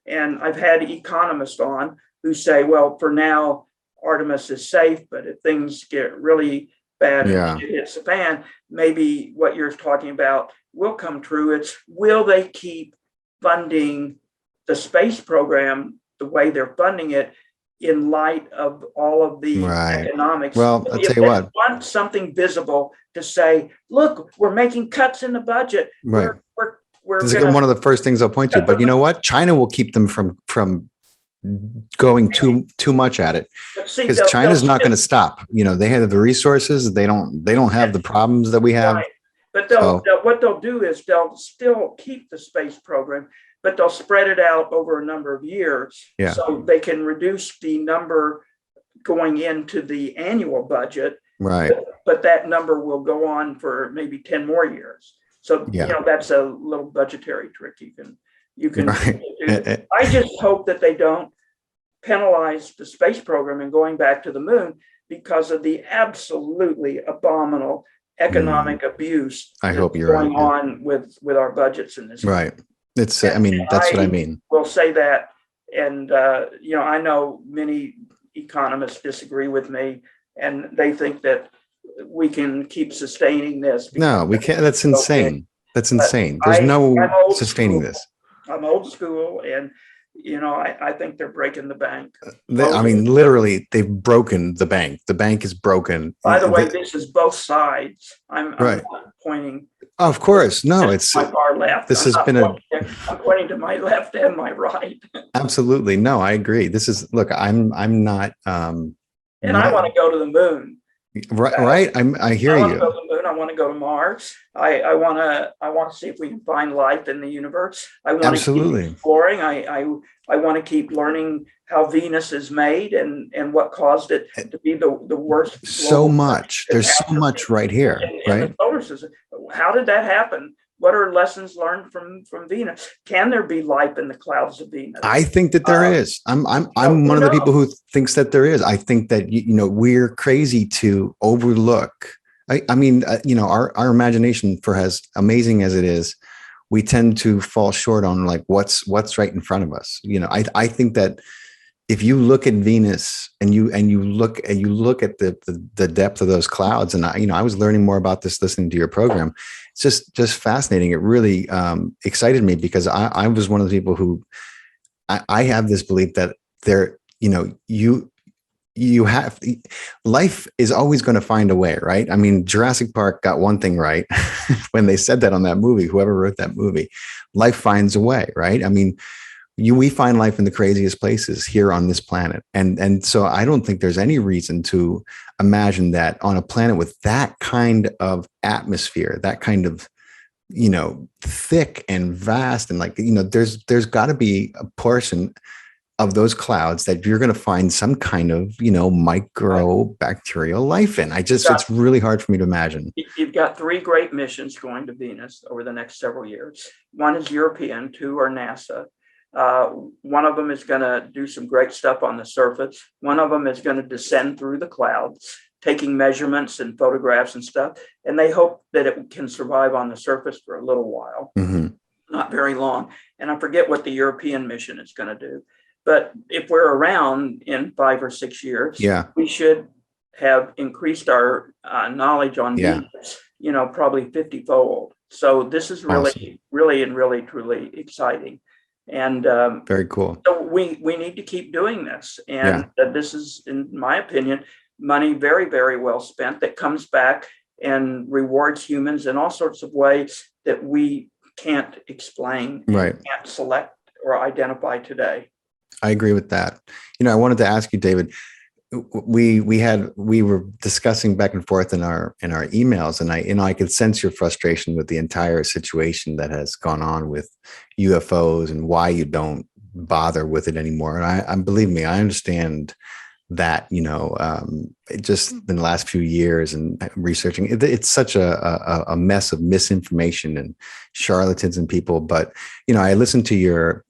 B: and I've had economists on who say, well, for now, Artemis is safe, but if things get really bad and shit hits the fan, maybe what you're talking about will come true. It's, will they keep funding the space program the way they're funding it in light of all of the economics?
A: Well, I'll tell you what.
B: Want something visible to say, look, we're making cuts in the budget.
A: Right.
B: We're
A: this is one of the first things I'll point to. But you know what? China will keep them from going too much at it, because China's not going to stop. They have the resources. They don't have the problems that we have.
B: Right. But what they'll do is they'll still keep the space program, but they'll spread it out over a number of years, so they can reduce the number going into the annual budget.
A: Right.
B: But that number will go on for maybe 10 more years. So that's a little budgetary trick you can do. I just hope that they don't penalize the space program and going back to the moon because of the absolutely abominable economic abuse
A: I hope you're
B: going on with our budgets in this country.
A: Right. It's that's what I mean.
B: We'll say that. And, I know many economists disagree with me, and they think that we can keep sustaining this.
A: No, we can't. That's insane. That's insane. There's no sustaining this.
B: I'm old school, and I think they're breaking the bank.
A: Literally, they've broken the bank. The bank is broken.
B: By the way, this is both sides. I'm not pointing.
A: Of course, no. It's
B: my far left.
A: This
B: I'm pointing to my left and my right.
A: Absolutely, no. I agree. This is I'm not.
B: And I want to go to the moon.
A: Right. I hear you.
B: I want to go to the moon. I want to go to Mars. I want to see if we can find life in the universe. I want to keep exploring. I want to keep learning how Venus is made and what caused it to be the worst.
A: So much. There's so much right here.
B: In the solar system. How did that happen? What are lessons learned from Venus? Can there be life in the clouds of Venus? I think that there is. I'm one of the people who thinks that there is. I think that we're crazy to overlook. Our imagination, for as amazing as it is, we tend to fall short on what's right in front of us. I think that if you look at Venus and you look at the depth of those clouds, and I was learning more about this listening to your program. It's just fascinating. It really excited me because I was one of the people who I have this belief that you have life is always going to find a way, right? Jurassic Park got one thing right when they said that on that movie. Whoever wrote that movie, life finds a way, right? We find life in the craziest places here on this planet. And so I don't think there's any reason to imagine that on a planet with that kind of atmosphere, that kind of, thick and vast, and there's got to be a portion of those clouds that you're going to find some kind of, microbacterial life in. It's really hard for me to imagine. You've got 3 great missions going to Venus over the next several years. One is European, 2 are NASA. One of them is going to do some great stuff on the surface. One of them is going to descend through the clouds, taking measurements and photographs and stuff. And they hope that it can survive on the surface for a little while, not very long. And I forget what the European mission is going to do. But if we're around in 5 or 6 years, we should have increased our knowledge on Venus, probably 50-fold. So this is really, really, and really, truly exciting. And very cool. So we need to keep doing this. And this is, in my opinion, money very, very well spent that comes back and rewards humans in all sorts of ways that we can't explain, can't select or identify today. I agree with that. I wanted to ask you, David,
A: we were discussing back and forth in our emails, and I could sense your frustration with the entire situation that has gone on with UFOs and why you don't bother with it anymore. And I believe me, I understand that, it just in the last few years and researching it's such a mess of misinformation and charlatans and people. But I listened to your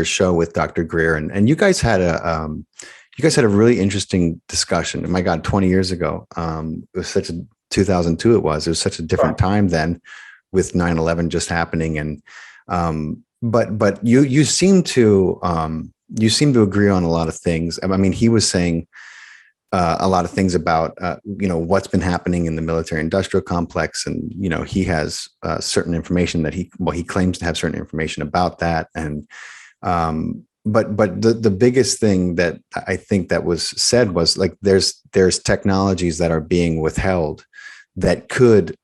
A: show with Dr. Greer, and you guys had a really interesting discussion. My God, 20 years ago. It was such a 2002. It was such a different time then, with 9/11 just happening. And but you seem to agree on a lot of things. I mean, he was saying a lot of things about what's been happening in the military-industrial complex, and he has certain information that he claims to have certain information about that. And but the biggest thing that I think that was said was, like, there's technologies that are being withheld that could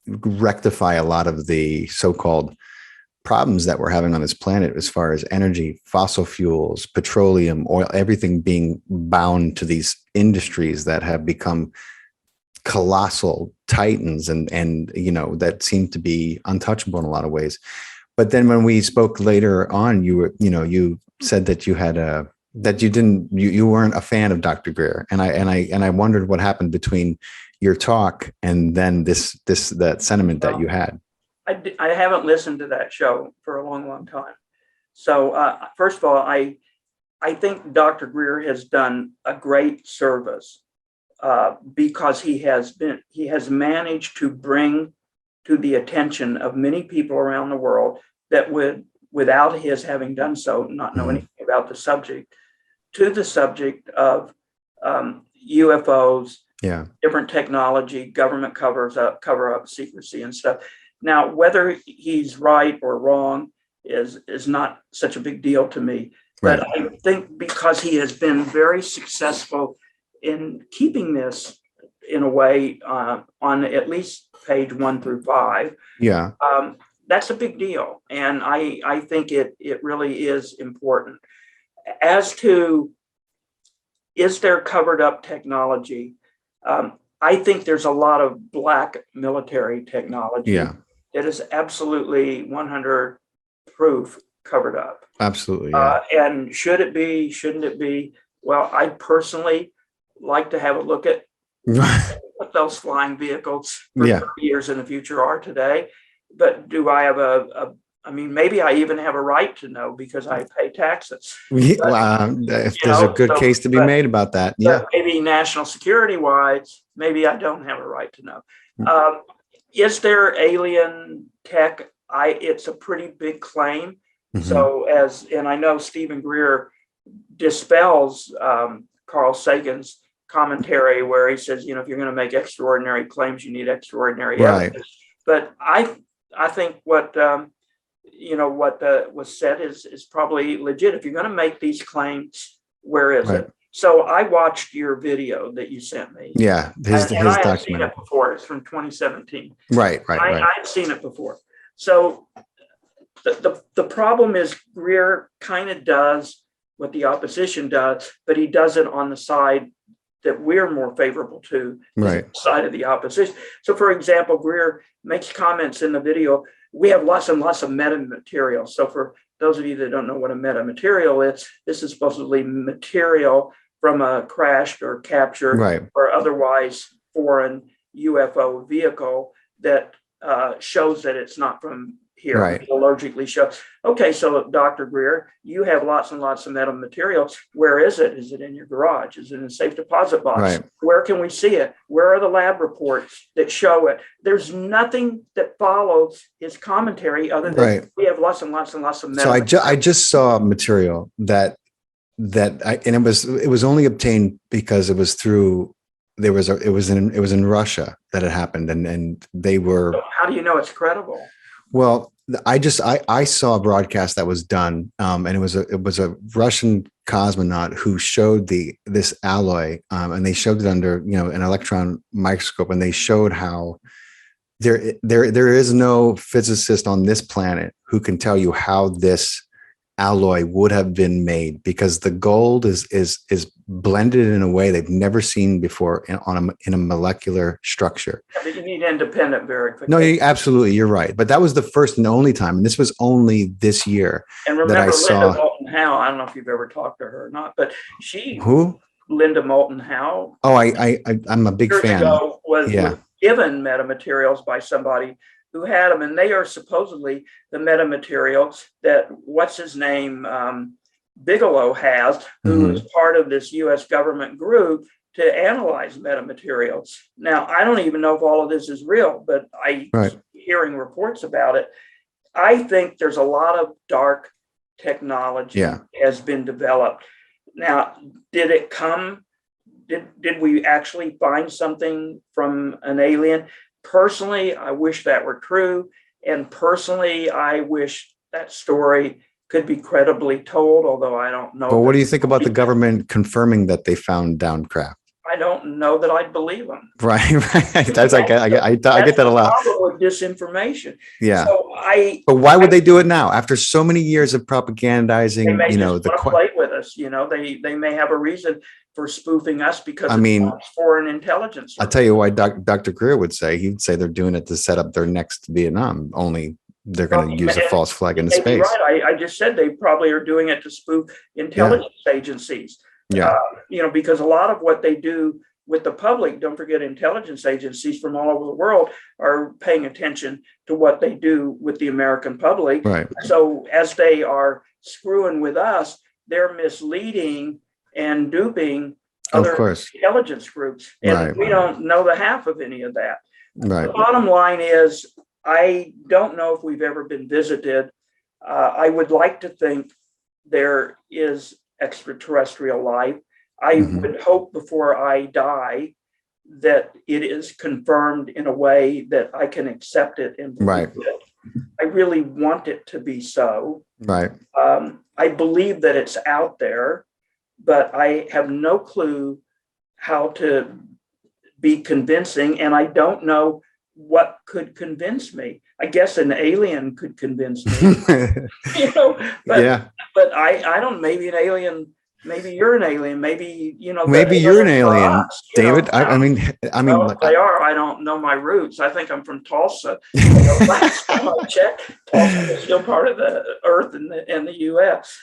A: rectify a lot of the so-called problems that we're having on this planet, as far as energy, fossil fuels, petroleum, oil, everything being bound to these industries that have become colossal titans and that seem to be untouchable in a lot of ways. But then when we spoke later on, you said that you weren't a fan of Dr. Greer, and I wondered what happened between your talk and then that sentiment that you had.
B: I haven't listened to that show for a long, long time. So first of all, I think Dr. Greer has done a great service because he has managed to bring to the attention of many people around the world that would, without his having done so, not know anything about the subject, to the subject of UFOs, different technology, government cover up secrecy and stuff. Now, whether he's right or wrong is not such a big deal to me. But I think because he has been very successful in keeping this in a way on at least page 1 through 5, that's a big deal. And I think it really is important. As to, is there covered up technology? I think there's a lot of black military technology that is absolutely 100 proof covered up.
A: Absolutely.
B: And should it be, shouldn't it be? Well, I personally like to have a look at what those flying vehicles for 30 years in the future are today. But do I have maybe I even have a right to know because I pay taxes.
A: If there's a good case to be made about that.
B: But maybe national security wise, maybe I don't have a right to know. Is there alien tech? It's a pretty big claim. So and I know Stephen Greer dispels Carl Sagan's commentary where he says, if you're going to make extraordinary claims, you need extraordinary evidence. But I think what was said is probably legit. If you're going to make these claims, where is it? So I watched your video that you sent me.
A: His
B: I had
A: documentary.
B: seen it before. It's from 2017.
A: Right.
B: I've seen it before. So the problem is Greer kind of does what the opposition does, but he does it on the side that we're more favorable to, the side of the opposition. So, for example, Greer makes comments in the video. We have lots and lots of metamaterial. So for those of you that don't know what a metamaterial is, this is supposedly material from a crashed or captured or otherwise foreign UFO vehicle that shows that it's not from here. Metallurgically show. Okay, so Dr. Greer, you have lots and lots of metamaterial. Where is it? Is it in your garage? Is it in a safe deposit box? Where can we see it? Where are the lab reports that show it? There's nothing that follows his commentary other than we have lots and lots and lots of metamaterial.
A: So I just saw material and it was only obtained because it was through. It was in Russia that it happened, and they were.
B: So how do you know it's credible?
A: Well, I saw a broadcast that was done, and it was a Russian cosmonaut who showed this alloy, and they showed it under an electron microscope, and they showed how there is no physicist on this planet who can tell you how this alloy would have been made, because the gold is blended in a way they've never seen before in a molecular structure.
B: Yeah, but you need independent verification.
A: No, you're right. But that was the first and only time, and this was only this year
B: and
A: that
B: remember
A: I saw.
B: Linda Moulton Howe. I don't know if you've ever talked to her or not, but
A: Who?
B: Linda Moulton Howe.
A: Oh, I'm a big
B: years
A: fan.
B: Ago was
A: Yeah.
B: given metamaterials by somebody who had them, and they are supposedly the metamaterials that what's his name Bigelow has, who is part of this U.S. government group to analyze metamaterials. Now, I don't even know if all of this is real, but I hearing reports about it. I think there's a lot of dark technology has been developed. Now, did it come? Did we actually find something from an alien? Personally, I wish that were true. And personally, I wish that story could be credibly told, although I don't know.
A: But what do you think about the government confirming that they found downed craft?
B: I don't know that I'd believe them.
A: Right. That's I get that a lot.
B: With disinformation.
A: Yeah.
B: So
A: but why would they do it now after so many years of propagandizing?
B: They may just play with us. They may have a reason for spoofing us because it's foreign intelligence.
A: I'll tell you why Dr. Greer would say. He'd say they're doing it to set up their next Vietnam. Only they're going to use a false flag into space.
B: Right. I just said they probably are doing it to spoof intelligence agencies.
A: Yeah.
B: Because a lot of what they do with the public, don't forget intelligence agencies from all over the world are paying attention to what they do with the American public.
A: Right.
B: So as they are screwing with us, they're misleading and duping other intelligence groups. And we don't know the half of any of that.
A: Right.
B: The bottom line is, I don't know if we've ever been visited. I would like to think there is extraterrestrial life. I would hope before I die that it is confirmed in a way that I can accept it and believe it. I really want it to be so.
A: Right.
B: I believe that it's out there, but I have no clue how to be convincing, and I don't know what could convince me. I guess an alien could convince me. But I don't, maybe an alien, maybe you're an alien, maybe
A: maybe you're an alien, David. I mean
B: they are. I don't know my roots. I think I'm from Tulsa. Last time I checked, Tulsa is still part of the earth in the US.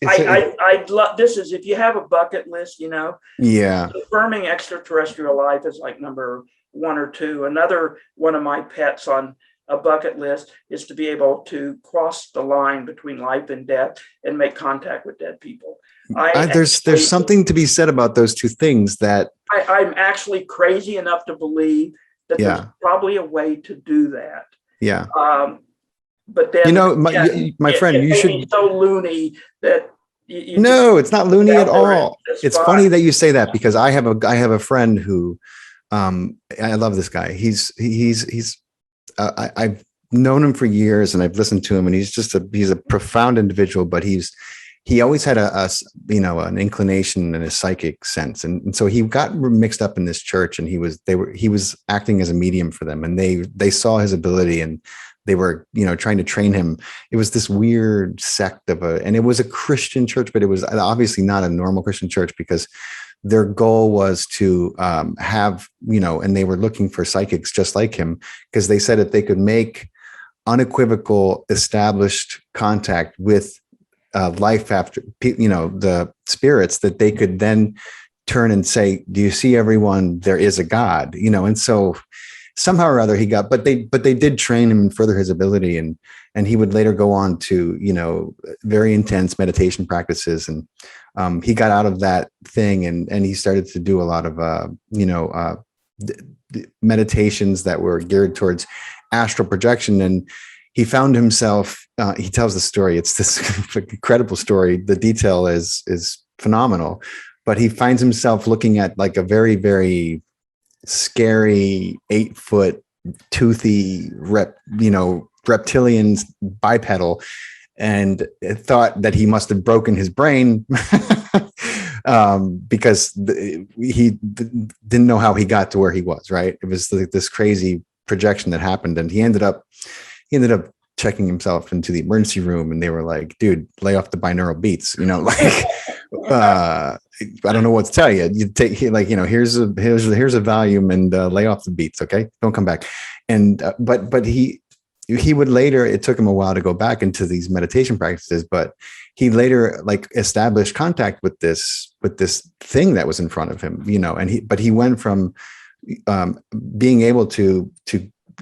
B: I'd love this is if you have a bucket list, confirming extraterrestrial life is like number 1 or 2. Another one of my pets on a bucket list is to be able to cross the line between life and death and make contact with dead people.
A: There's something to be said about those two things. That
B: I'm actually crazy enough to believe that there's probably a way to do that.
A: Yeah.
B: But then,
A: my friend, you should be
B: so loony that.
A: No, it's not loony at all. It's funny that you say that, because I have a friend who, I love this guy. I've known him for years and I've listened to him, and he's a profound individual, but he always had an inclination and a psychic sense. And so he got mixed up in this church, and he was acting as a medium for them, and they saw his ability, and they were, trying to train him. It was this weird sect and it was a Christian church, but it was obviously not a normal Christian church, because their goal was to have, and they were looking for psychics just like him, because they said if they could make unequivocal established contact with life after, the spirits, that they could then turn and say, do you see everyone? There is a God, and so somehow or other he got, but they did train him and further his ability. And he would later go on to, very intense meditation practices. And he got out of that thing and he started to do a lot of, meditations that were geared towards astral projection. And he found himself, he tells the story. It's this incredible story. The detail is phenomenal, but he finds himself looking at like a very, very scary 8-foot toothy reptilian bipedal, and thought that he must have broken his brain because he didn't know how he got to where he was. Right. It was like this crazy projection that happened, and he ended up checking himself into the emergency room, and they were like, dude, lay off the binaural beats, like, I don't know what to tell you. You take, like, here's a volume, and lay off the beats. Okay. Don't come back. And, but he would later, it took him a while to go back into these meditation practices, but he later like established contact with this thing that was in front of him, and he went from being able to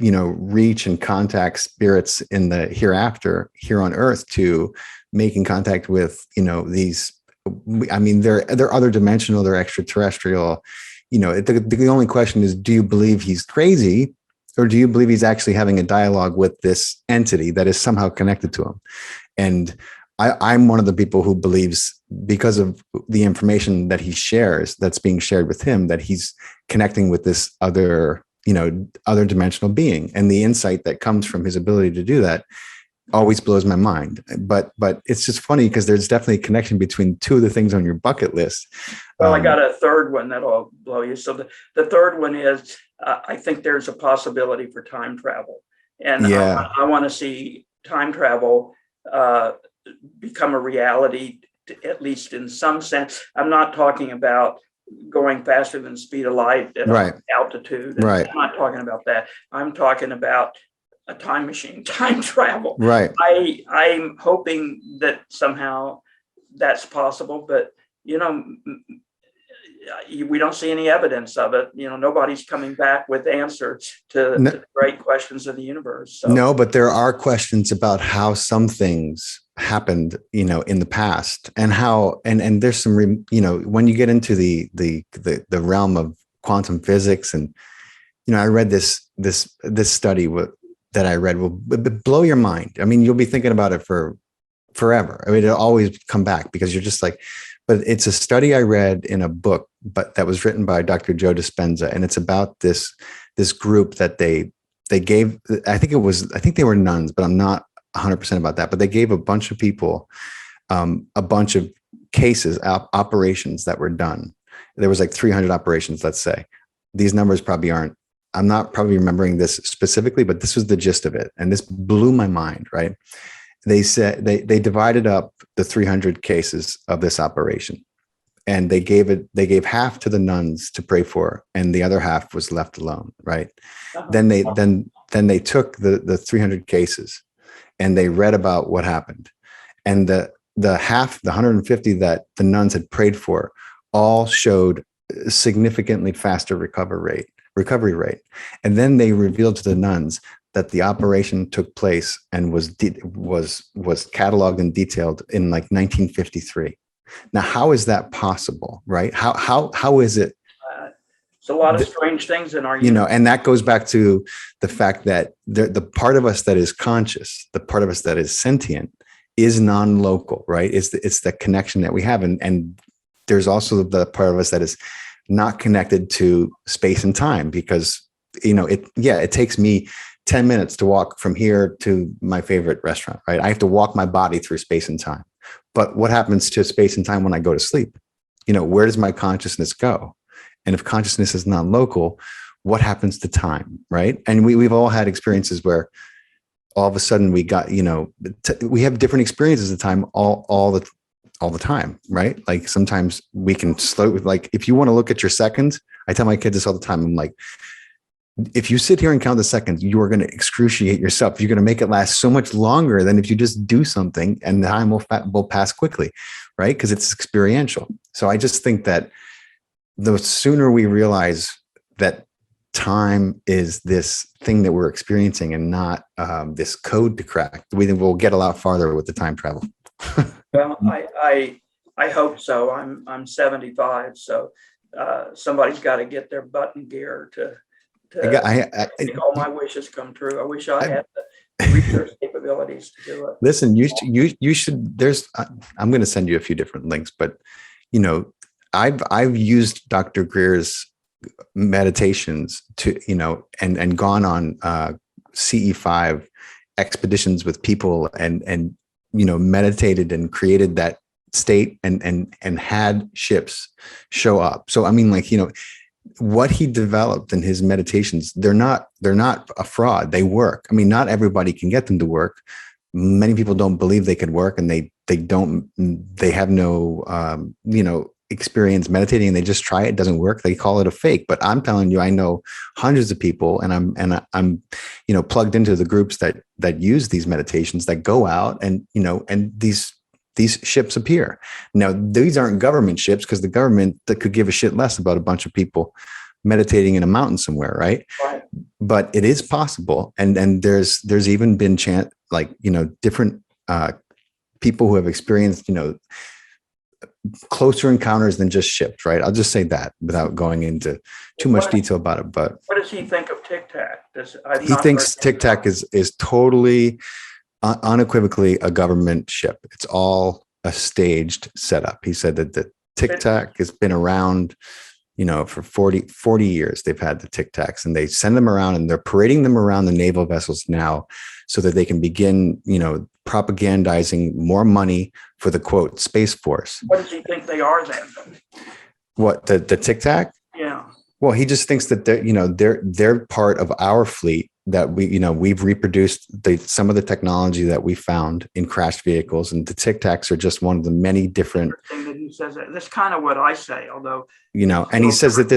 A: reach and contact spirits in the hereafter here on earth to making contact with, these, I mean, they're other dimensional, they're extraterrestrial, the only question is, do you believe he's crazy, or do you believe he's actually having a dialogue with this entity that is somehow connected to him? And I'm one of the people who believes, because of the information that he shares, that's being shared with him, that he's connecting with this other dimensional being. And the insight that comes from his ability to do that always blows my mind. But it's just funny because there's definitely a connection between two of the things on your bucket list.
B: Well, I got a third one that'll blow you. So the third one is, I think there's a possibility for time travel. And
A: yeah.
B: I want to see time travel become a reality, at least in some sense. I'm not talking about going faster than the speed of light at
A: right.
B: altitude.
A: Right.
B: I'm not talking about that. I'm talking about a time machine, time travel.
A: Right.
B: I'm hoping that somehow that's possible, but we don't see any evidence of it. Nobody's coming back with answers to the great questions of the universe. So.
A: No, but there are questions about how some things happened, in the past, and how, and there's some, when you get into the realm of quantum physics, and I read this study that I read will blow your mind. I mean, you'll be thinking about it for forever. I mean, it'll always come back because you're just like. But it's a study I read in a book, but that was written by Dr. Joe Dispenza, and it's about this group that they gave. I think they were nuns, but I'm not 100% about that. But they gave a bunch of people a bunch of cases, operations that were done. There was like 300 operations, let's say. These numbers probably aren't. I'm not probably remembering this specifically, but this was the gist of it, and this blew my mind. Right. They said they divided up the 300 cases of this operation, and they gave half to the nuns to pray for, and the other half was left alone. Right. Uh-huh. Then they took the 300 cases, and they read about what happened, and the 150 that the nuns had prayed for all showed a significantly faster recovery rate. And then they revealed to the nuns that the operation took place and was cataloged and detailed in like 1953. Now, how is that possible, right? How is it?
B: It's a lot of strange things in our universe.
A: And that goes back to the fact that the part of us that is conscious, the part of us that is sentient, is non-local, right? It's the connection that we have, and there's also the part of us that is not connected to space and time, because it takes me 10 minutes to walk from here to my favorite restaurant, right? I have to walk my body through space and time. But what happens to space and time when I go to sleep? Where does my consciousness go? And if consciousness is non-local, what happens to time, right? And we've all had experiences where all of a sudden we got, we have different experiences of time all the time, right? Like sometimes we can slow, like if you want to look at your seconds, I tell my kids this all the time. I'm like, if you sit here and count the seconds, you are going to excruciate yourself. You're going to make it last so much longer than if you just do something, and the time will pass quickly, right? Because it's experiential. So I just think that the sooner we realize that time is this thing that we're experiencing and not this code to crack, we will get a lot farther with the time travel.
B: Well, I hope so. I'm 75, so somebody's got to get their butt in gear to make all my wishes come true. I wish I had the research capabilities to do it.
A: Listen, you should. I'm going to send you a few different links, but I've used Dr. Greer's meditations to and gone on CE5 expeditions with people and meditated and created that state and had ships show up. So I mean, like, what he developed in his meditations, they're not a fraud. They work. I mean, not everybody can get them to work. Many people don't believe they could work, and they have no experience meditating, and they just try it. It doesn't work. They call it a fake. But I'm telling you, I know hundreds of people, and I'm plugged into the groups that use these meditations, that go out and these ships appear. Now, these aren't government ships, because the government that could give a shit less about a bunch of people meditating in a mountain somewhere, right?
B: Right.
A: But it is possible, and there's even been different people who have experienced closer encounters than just ships, right? I'll just say that without going into too much detail about it. But
B: what does he think of Tic Tac?
A: He thinks Tic Tac is totally, unequivocally a government ship. It's all a staged setup. He said that the Tic Tac has been around, for 40 years. They've had the Tic Tacs, and they send them around, and they're parading them around the naval vessels now, so that they can begin, propagandizing more money for the quote Space Force.
B: What does he think they are then?
A: What, the Tic Tac?
B: Yeah.
A: Well, he just thinks that they're part of our fleet, that we've reproduced some of the technology that we found in crashed vehicles, and the Tic Tacs are just one of the many different.
B: That he says that. That's kind of what I say, although
A: and he says that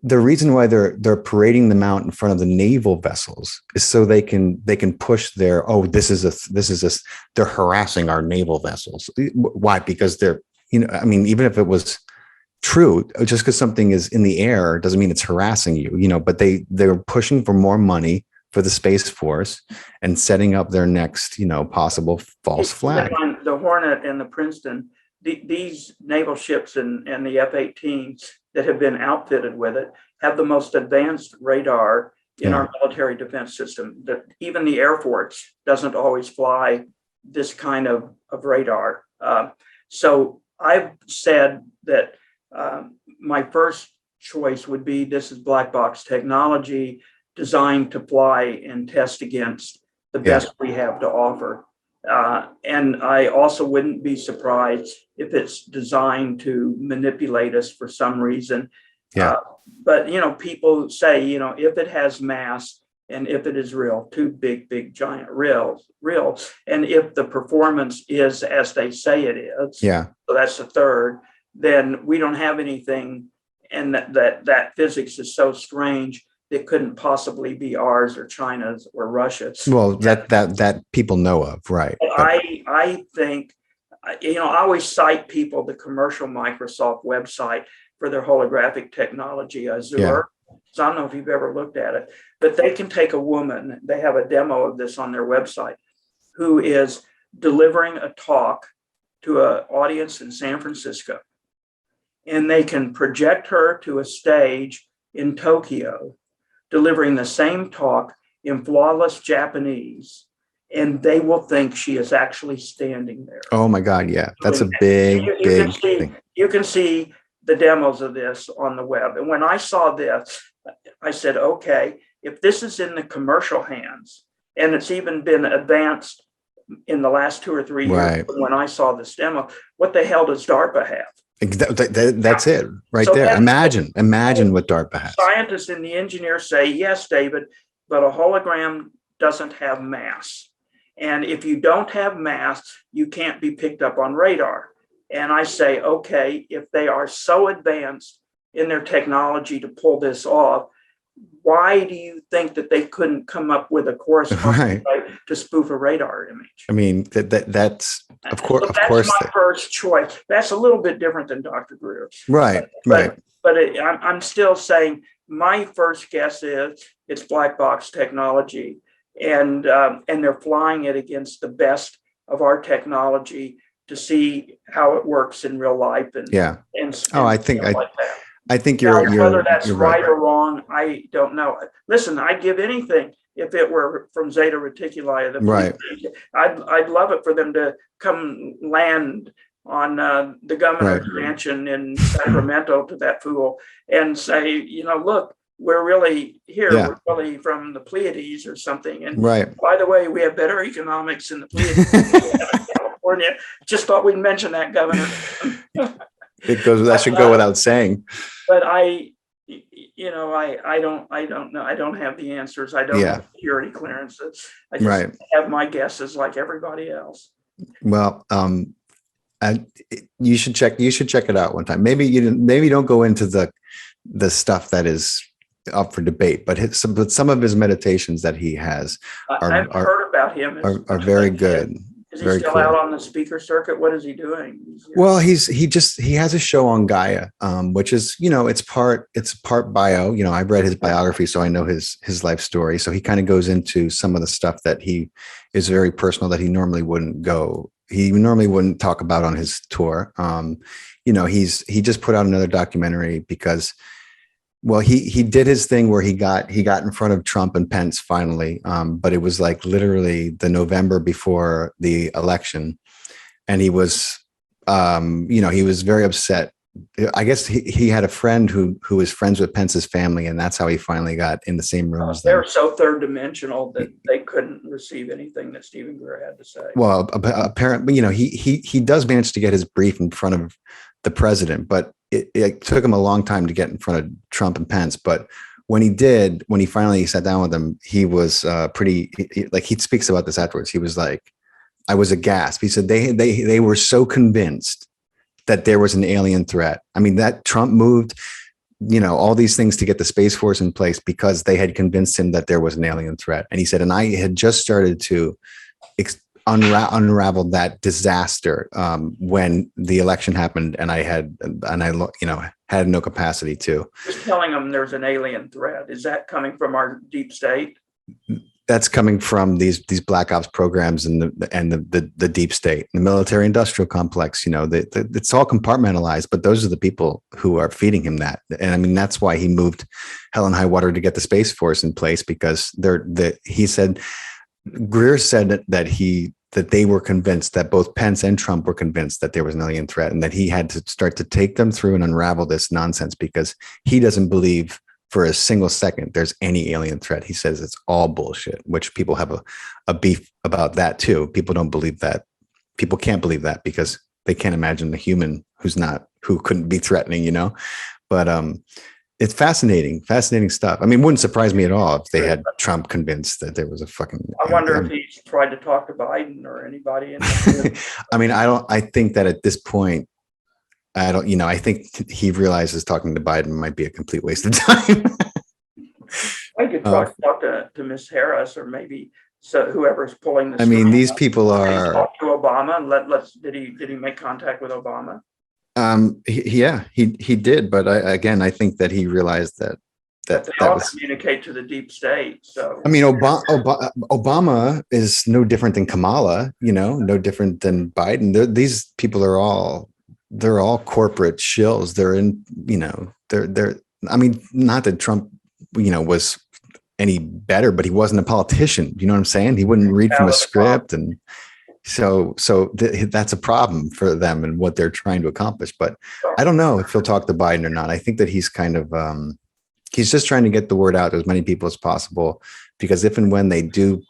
A: the reason why they're parading them out in front of the naval vessels is so they can push their, they're harassing our naval vessels. Why? Because they're, even if it was true, just because something is in the air doesn't mean it's harassing you, but they're pushing for more money for the Space Force and setting up their next, possible false flag.
B: The Hornet and the Princeton, these naval ships and the F-18s that have been outfitted with it have the most advanced radar in our military defense system. That even the Air Force doesn't always fly this kind of radar. So I've said that my first choice would be, this is black box technology designed to fly and test against the best we have to offer. And I also wouldn't be surprised if it's designed to manipulate us for some reason. But, people say, if it has mass and if it is real, two big, giant real, and if the performance is as they say it is, so that's the third, then we don't have anything. And that physics is so strange, it couldn't possibly be ours or China's or Russia's.
A: Well, that people know of, right?
B: I think, I always cite people the commercial Microsoft website for their holographic technology, Azure. So I don't know if you've ever looked at it, but they can take a woman, they have a demo of this on their website, who is delivering a talk to an audience in San Francisco. And they can project her to a stage in Tokyo, delivering the same talk in flawless Japanese, and they will think she is actually standing there.
A: Oh my God, yeah. That's a big thing.
B: You can see the demos of this on the web. And when I saw this, I said, okay, if this is in the commercial hands, and it's even been advanced in the last 2 or 3 years, when I saw this demo, what the hell does DARPA have?
A: That's it right there. Imagine what DARPA has.
B: Scientists and the engineers say, yes, David, but a hologram doesn't have mass. And if you don't have mass, you can't be picked up on radar. And I say, okay, if they are so advanced in their technology to pull this off, why do you think that they couldn't come up with a corresponding way to spoof a radar image?
A: I mean, that's of course.
B: So that's my first choice. That's a little bit different than Dr. Greer's.
A: Right.
B: But I'm still saying my first guess is it's black box technology, and they're flying it against the best of our technology to see how it works in real life. I think you're whether that's right or wrong, I don't know. Listen, I'd give anything if it were from Zeta Reticuli. I'd love it for them to come land on the governor's mansion in Sacramento to that fool and say, look, we're really here. We're really from the Pleiades or something. And by the way, we have better economics in the Pleiades than California. Just thought we'd mention that, Governor.
A: That should go without saying.
B: But I don't know. I don't have the answers. I don't have security clearances. I just have my guesses like everybody else.
A: Well, you should check it out one time. Maybe you don't go into the stuff that is up for debate, but some of his meditations that he has
B: I've heard about him.
A: Are very good.
B: Is he still out on the speaker circuit? What is he doing?
A: Well, he has a show on Gaia, which is, it's part bio. I've read his biography, so I know his life story. So he kind of goes into some of the stuff that he is very personal that he normally wouldn't talk about on his tour. He just put out another documentary because, well, he did his thing where he got in front of Trump and Pence finally, but it was like literally the November before the election, and he was, he was very upset. I guess he had a friend who was friends with Pence's family, and that's how he finally got in the same room as them.
B: They were so third dimensional that they couldn't receive anything that Stephen Greer had to say.
A: Well, apparently, he does manage to get his brief in front of the president, but it took him a long time to get in front of Trump and Pence. But when he finally sat down with them, he was he speaks about this afterwards. He was like, I was aghast. He said they were so convinced that there was an alien threat. I mean, that Trump moved, all these things to get the Space Force in place because they had convinced him that there was an alien threat. And he said, and I had just started to unravel that disaster when the election happened, and I had no capacity to.
B: Just telling them there's an alien threat. Is that coming from our deep state?
A: That's coming from these black ops programs and the deep state, the military industrial complex. It's all compartmentalized, but those are the people who are feeding him that. And I mean, that's why he moved hell and high water to get the Space Force in place, because Greer said that they were convinced, that both Pence and Trump were convinced that there was an alien threat, and that he had to start to take them through and unravel this nonsense, because he doesn't believe for a single second there's any alien threat. He says it's all bullshit, which people have a beef about that too. People don't believe that. People can't believe that because they can't imagine the human who couldn't be threatening, But it's fascinating stuff. I mean, it wouldn't surprise me at all if they had Trump convinced that there was a fucking.
B: I wonder if he's tried to talk to Biden or anybody.
A: I mean, I think that at this point, I think he realizes talking to Biden might be a complete waste of time.
B: I could talk to Miss Harris, or maybe whoever's pulling this.
A: I mean, these people are.
B: Talk to Obama and did he make contact with Obama?
A: He did, but I think that he realized that
B: they all communicate to the deep state. So
A: I mean, Obama is no different than Kamala, no different than Biden. These people are they're all corporate shills. They're in, they're. I mean, not that Trump, was any better, but he wasn't a politician. You know what I'm saying? He wouldn't read from a script, and so that's a problem for them and what they're trying to accomplish. But I don't know if he'll talk to Biden or not. I think that he's kind of he's just trying to get the word out to as many people as possible, because if and when they do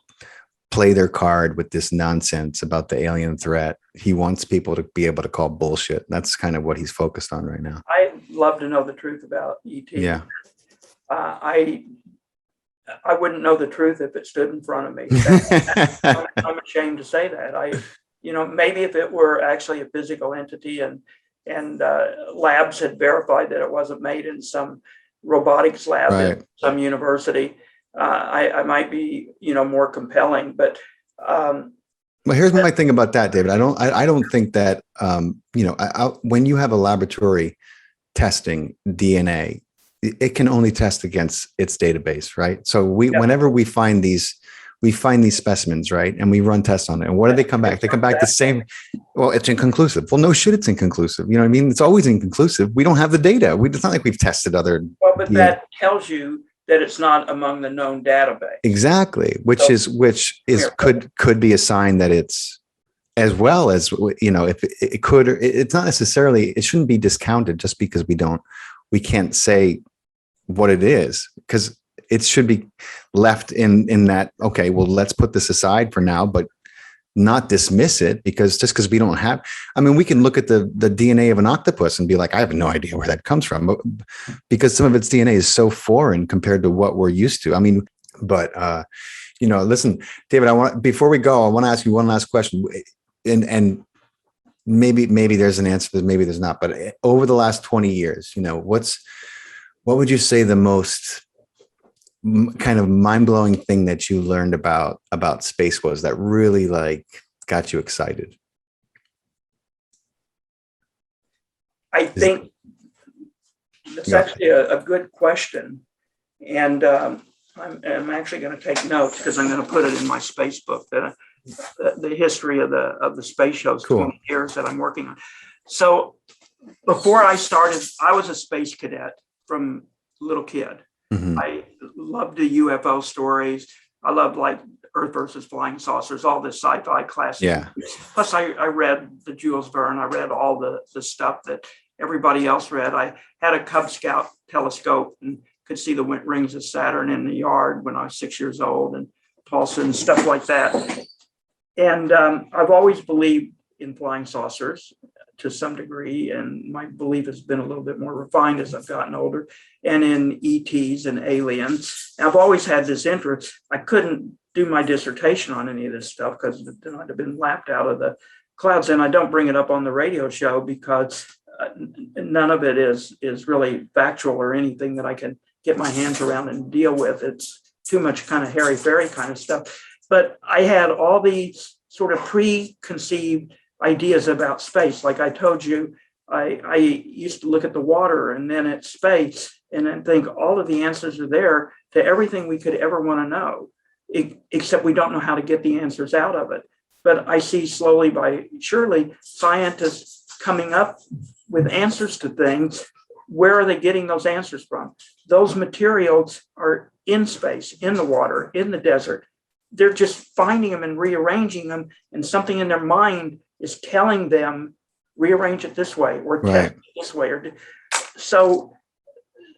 A: play their card with this nonsense about the alien threat, he wants people to be able to call bullshit. That's kind of what he's focused on right now.
B: I'd love to know the truth about ET.
A: Yeah.
B: I wouldn't know the truth if it stood in front of me. I'm ashamed to say that. Maybe if it were actually a physical entity and labs had verified that it wasn't made in some robotics lab at some university, I might be, more compelling. But
A: well, here's my thing about that, David. I don't think that when you have a laboratory testing DNA, it can only test against its database, right? So whenever we find these specimens, right, and we run tests on it, and what do they come back? They come back the same. Well, it's inconclusive. Well, no shit, it's inconclusive. You know what I mean? It's always inconclusive. We don't have the data. It's not like we've tested other.
B: Well, but that tells you that it's not among the known database.
A: Exactly, which is could be a sign that it's, as well as, if it could, it's not necessarily, it shouldn't be discounted just because we can't say what it is, because it should be left in that, okay, well, let's put this aside for now, but not dismiss it, because just because we don't have, I mean, we can look at the DNA of an octopus and be like, I have no idea where that comes from, because some of its DNA is so foreign compared to what we're used to. I mean, but listen, David, before we go, I want to ask you one last question, and maybe there's an answer, maybe there's not, but over the last 20 years, what would you say the most kind of mind-blowing thing that you learned about space was, that really like got you excited?
B: I think that's actually a good question. And I'm actually going to take notes, because I'm going to put it in my space book, that the history of the space shows, cool. 20 years that I'm working on. So before I started, I was a space cadet from little kid. Mm-hmm. I loved the UFO stories. I loved like Earth versus flying saucers, all this sci-fi classic.
A: Yeah.
B: Plus I read the Jules Verne. I read all the stuff that everybody else read. I had a Cub Scout telescope and could see the rings of Saturn in the yard when I was 6 years old, and Tulsa and stuff like that. And I've always believed in flying saucers to some degree, and my belief has been a little bit more refined as I've gotten older, and in ETs and aliens. And I've always had this interest. I couldn't do my dissertation on any of this stuff because then I'd have been laughed out of the clouds. And I don't bring it up on the radio show because none of it is really factual or anything that I can get my hands around and deal with. It's too much kind of hairy-fairy kind of stuff. But I had all these sort of preconceived ideas about space. Like I told you, I used to look at the water and then at space and then think all of the answers are there to everything we could ever want to know, except we don't know how to get the answers out of it. But I see slowly by surely scientists coming up with answers to things. Where are they getting those answers from? Those materials are in space, in the water, in the desert. They're just finding them and rearranging them, and something in their mind is telling them, rearrange it this way or test it this way. So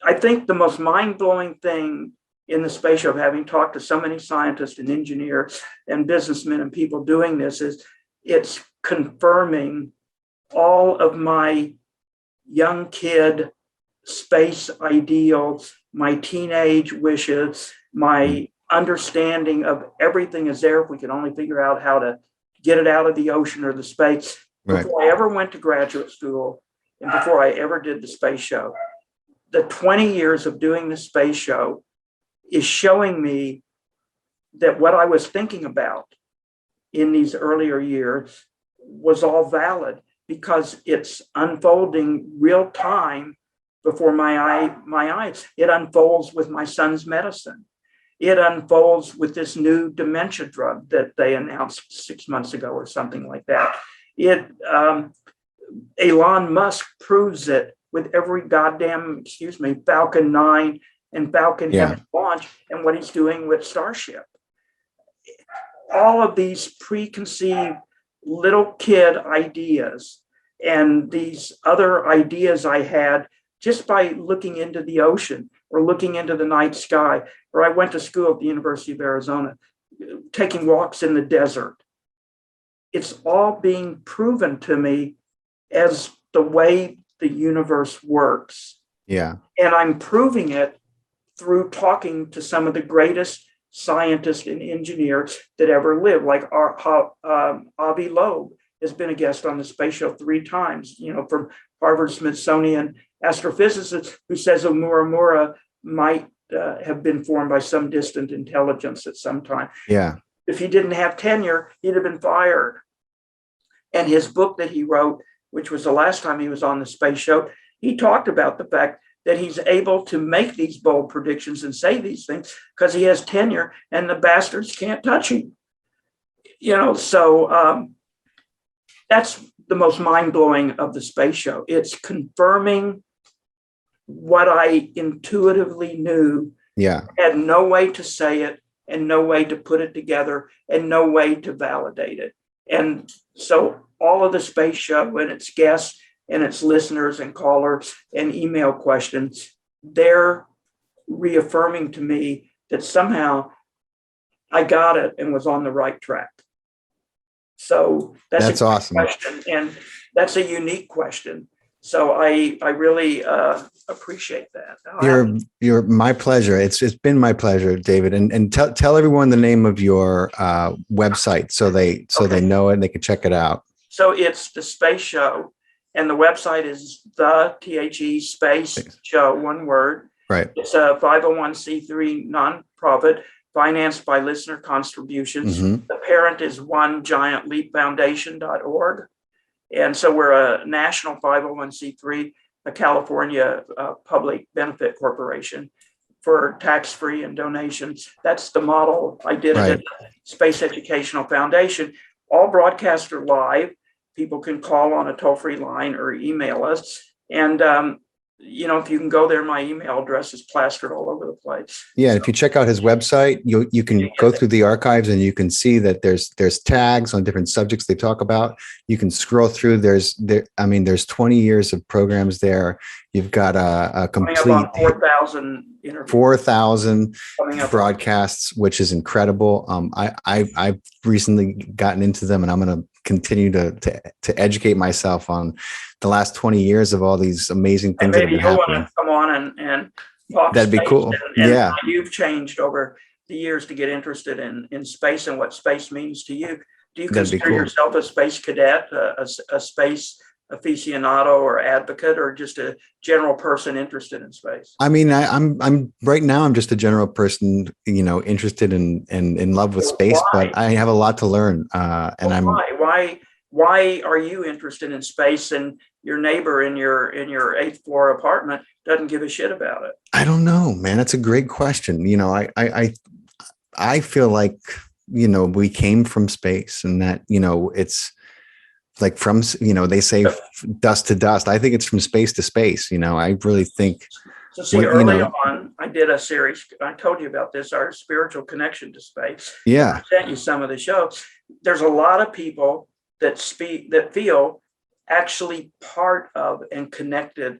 B: I think the most mind-blowing thing in the space show, of having talked to so many scientists and engineers and businessmen and people doing this, is it's confirming all of my young kid space ideals, my teenage wishes, my understanding of everything is there if we can only figure out how to get it out of the ocean or the space. Right. Before I ever went to graduate school and before I ever did the space show, the 20 years of doing the space show is showing me that what I was thinking about in these earlier years was all valid, because it's unfolding real time before my eyes. It unfolds with my son's medicine. It unfolds with this new dementia drug that they announced 6 months ago or something like that. Elon Musk proves it with every goddamn, Falcon 9 and Falcon Heavy launch, and what he's doing with Starship. All of these preconceived little kid ideas and these other ideas I had just by looking into the ocean or looking into the night sky, or I went to school at the University of Arizona, taking walks in the desert. It's all being proven to me as the way the universe works.
A: Yeah. And
B: I'm proving it through talking to some of the greatest scientists and engineers that ever lived, like Avi Loeb has been a guest on the space show 3 times, from Harvard Smithsonian astrophysicist, who says Oumuamua might have been formed by some distant intelligence at some time.
A: Yeah.
B: If he didn't have tenure, he'd have been fired. And his book that he wrote, which was the last time he was on the space show, he talked about the fact that he's able to make these bold predictions and say these things because he has tenure and the bastards can't touch him. So that's the most mind-blowing of the space show. It's confirming what I intuitively knew.
A: Yeah.
B: Had no way to say it and no way to put it together and no way to validate it. And so all of the space show and its guests and its listeners and callers and email questions, they're reaffirming to me that somehow I got it and was on the right track. So that's
A: That's
B: a great
A: awesome.
B: question, and that's a unique question. So I really appreciate that.
A: You're my pleasure. It's been my pleasure, David. And tell everyone the name of your website so they know it and they can check it out.
B: So it's the Space Show, and the website is the Space Show, one word.
A: Right.
B: It's a 501c3 nonprofit financed by listener contributions.
A: Mm-hmm.
B: The parent is onegiantleapfoundation.org. And so we're a national 501c3, a California public benefit corporation for tax-free and donations. That's the model. I did it at the Space Educational Foundation. All broadcasts are live. People can call on a toll-free line or email us. And, if you can go there, my email address is plastered all over the place.
A: Yeah, if you check out his website, you can go through the archives and you can see that there's tags on different subjects they talk about. You can scroll through. There's 20 years of programs there. You've got a complete 4,000 broadcasts, which is incredible. I've recently gotten into them, and I'm going to continue to educate myself on the last 20 years of all these amazing things that have been happening. Want to
B: come on and talk.
A: That'd be cool.
B: And you've changed over the years to get interested in space and what space means to you. Do you consider yourself a space cadet, a space aficionado or advocate, or just a general person interested in space?
A: I mean, I'm right now, I'm just a general person, interested in love with space, but I have a lot to learn.
B: Why are you interested in space and your neighbor in your 8th floor apartment doesn't give a shit about it?
A: I don't know, man. That's a great question. I feel like, we came from space, and that, it's like from, they say dust to dust. I think it's from space to space. I really think.
B: So see, early on, I did a series. I told you about this, our spiritual connection to space.
A: Yeah.
B: I sent you some of the shows. There's a lot of people that feel actually part of and connected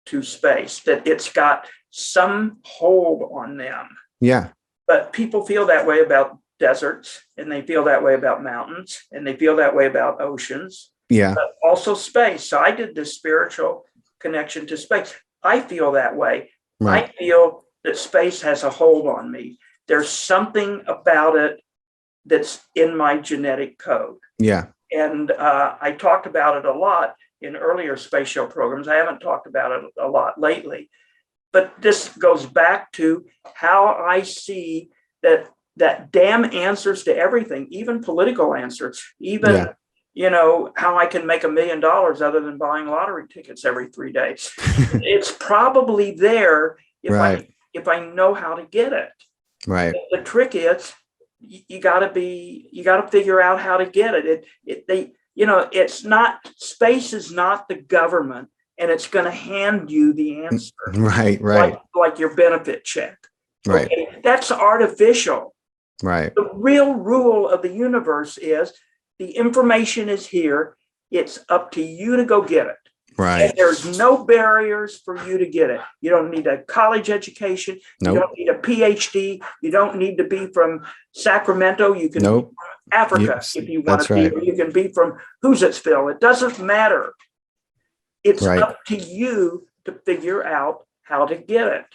B: to space, that it's got some hold on them.
A: Yeah.
B: But people feel that way about deserts, and they feel that way about mountains, and they feel that way about oceans.
A: Yeah.
B: But also space. So I did this spiritual connection to space. I feel that way. Right. I feel that space has a hold on me. There's something about it that's in my genetic code.
A: Yeah.
B: And I talked about it a lot in earlier space show programs. I haven't talked about it a lot lately. But this goes back to how I see that damn answers to everything, even political answers, even, how I can make $1 million other than buying lottery tickets every 3 days. It's probably there if I know how to get it.
A: Right.
B: The trick is you got to figure out how to get it. It's not, space is not the government, and it's going to hand you the answer.
A: Right.
B: Like your benefit check.
A: Right.
B: Okay? That's artificial.
A: Right.
B: The real rule of the universe is the information is here. It's up to you to go get it.
A: Right.
B: And there's no barriers for you to get it. You don't need a college education.
A: Nope.
B: You don't need a PhD. You don't need to be from Sacramento. You can be from Africa if you want to be. Or you can be from Hoosetsville. It doesn't matter. It's up to you to figure out how to get it.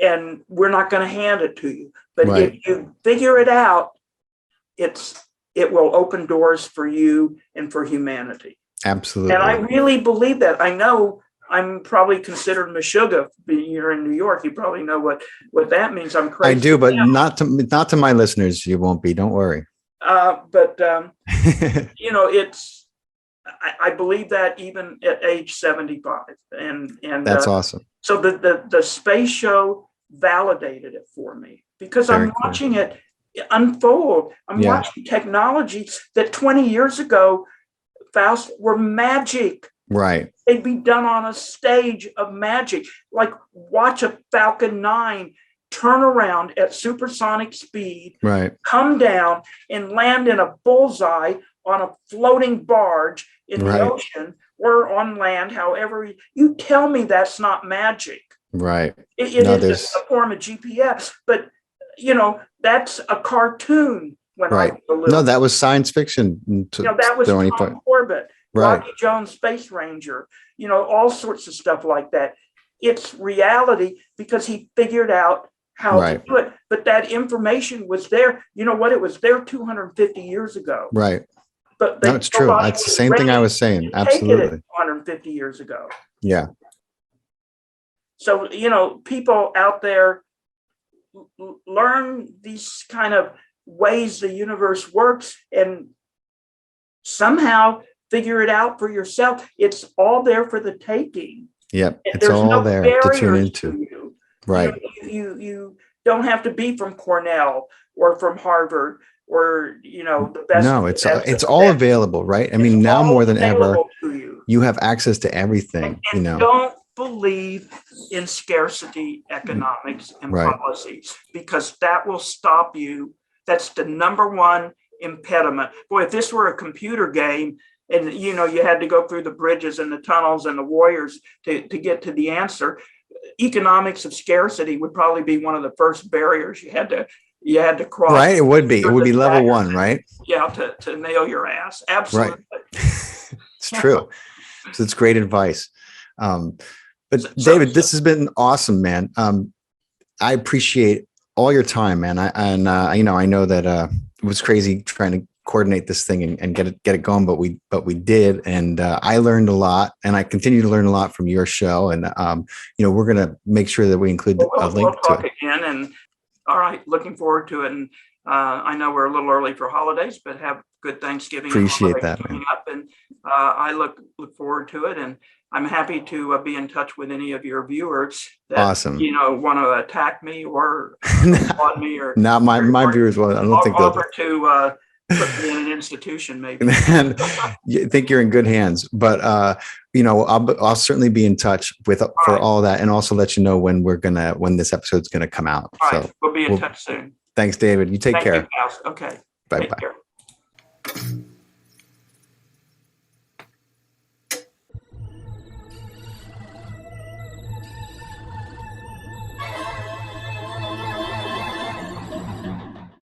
B: And we're not going to hand it to you. But if you figure it out, it will open doors for you and for humanity.
A: Absolutely.
B: And I really believe that. I know I'm probably considered Meshuggah. You're in New York. You probably know what that means. I'm crazy.
A: I do, but not to my listeners. You won't be. Don't worry.
B: It's. I believe that even at age 75, and
A: that's awesome.
B: So the space show validated it for me because I'm watching it unfold. I'm watching technology that 20 years ago, Faust, were magic.
A: Right.
B: They'd be done on a stage of magic. Like watch a Falcon 9 turn around at supersonic speed, come down and land in a bullseye on a floating barge in the ocean or on land, however. You tell me that's not magic.
A: Right.
B: It is a form of GPS, but that's a cartoon when I
A: Right.
B: was a little.
A: No, that was science fiction.
B: That was Tom Corbett,
A: Right.
B: Rocky Jones, Space Ranger, all sorts of stuff like that. It's reality because he figured out how to do it. But that information was there. You know what? It was there 250 years ago.
A: Right.
B: But
A: no, it's true. That's the same thing I was saying. Absolutely.
B: 250 years ago.
A: Yeah.
B: So, people out there learn these kind of ways the universe works and somehow figure it out for yourself. It's all there for the taking.
A: Yep. It's all there to tune into. Right.
B: You don't have to be from Cornell or from Harvard or, the best.
A: No, it's all available, right? I mean, now more than ever, you have access to everything,
B: and don't believe in scarcity economics and policies, because that will stop you. That's the number one impediment. Boy, if this were a computer game and you had to go through the bridges and the tunnels and the warriors to get to the answer, economics of scarcity would probably be one of the first barriers you had to cross.
A: Right, it would be level one, right?
B: Yeah, to nail your ass. Absolutely.
A: Right. It's true. So it's great advice. But David, this has been awesome, man. I appreciate all your time, man. I know that it was crazy trying to coordinate this thing and get it going, but we did, and I learned a lot, and I continue to learn a lot from your show. And we're gonna make sure that we include a link to it
B: again. And all right, looking forward to it. And I know we're a little early for holidays, but have good Thanksgiving.
A: Appreciate that, man.
B: Up, and I look forward to it, and I'm happy to be in touch with any of your viewers that
A: awesome.
B: Want to attack me or applaud me or
A: not my viewers. Well, I don't think they'll
B: offer to put me in an institution, maybe.
A: And I think you're in good hands, but I'll certainly be in touch for all that, and also let you know when this episode's gonna come out.
B: All right. So we'll be in touch soon.
A: Thanks, David. You take care.
B: Okay.
A: Bye.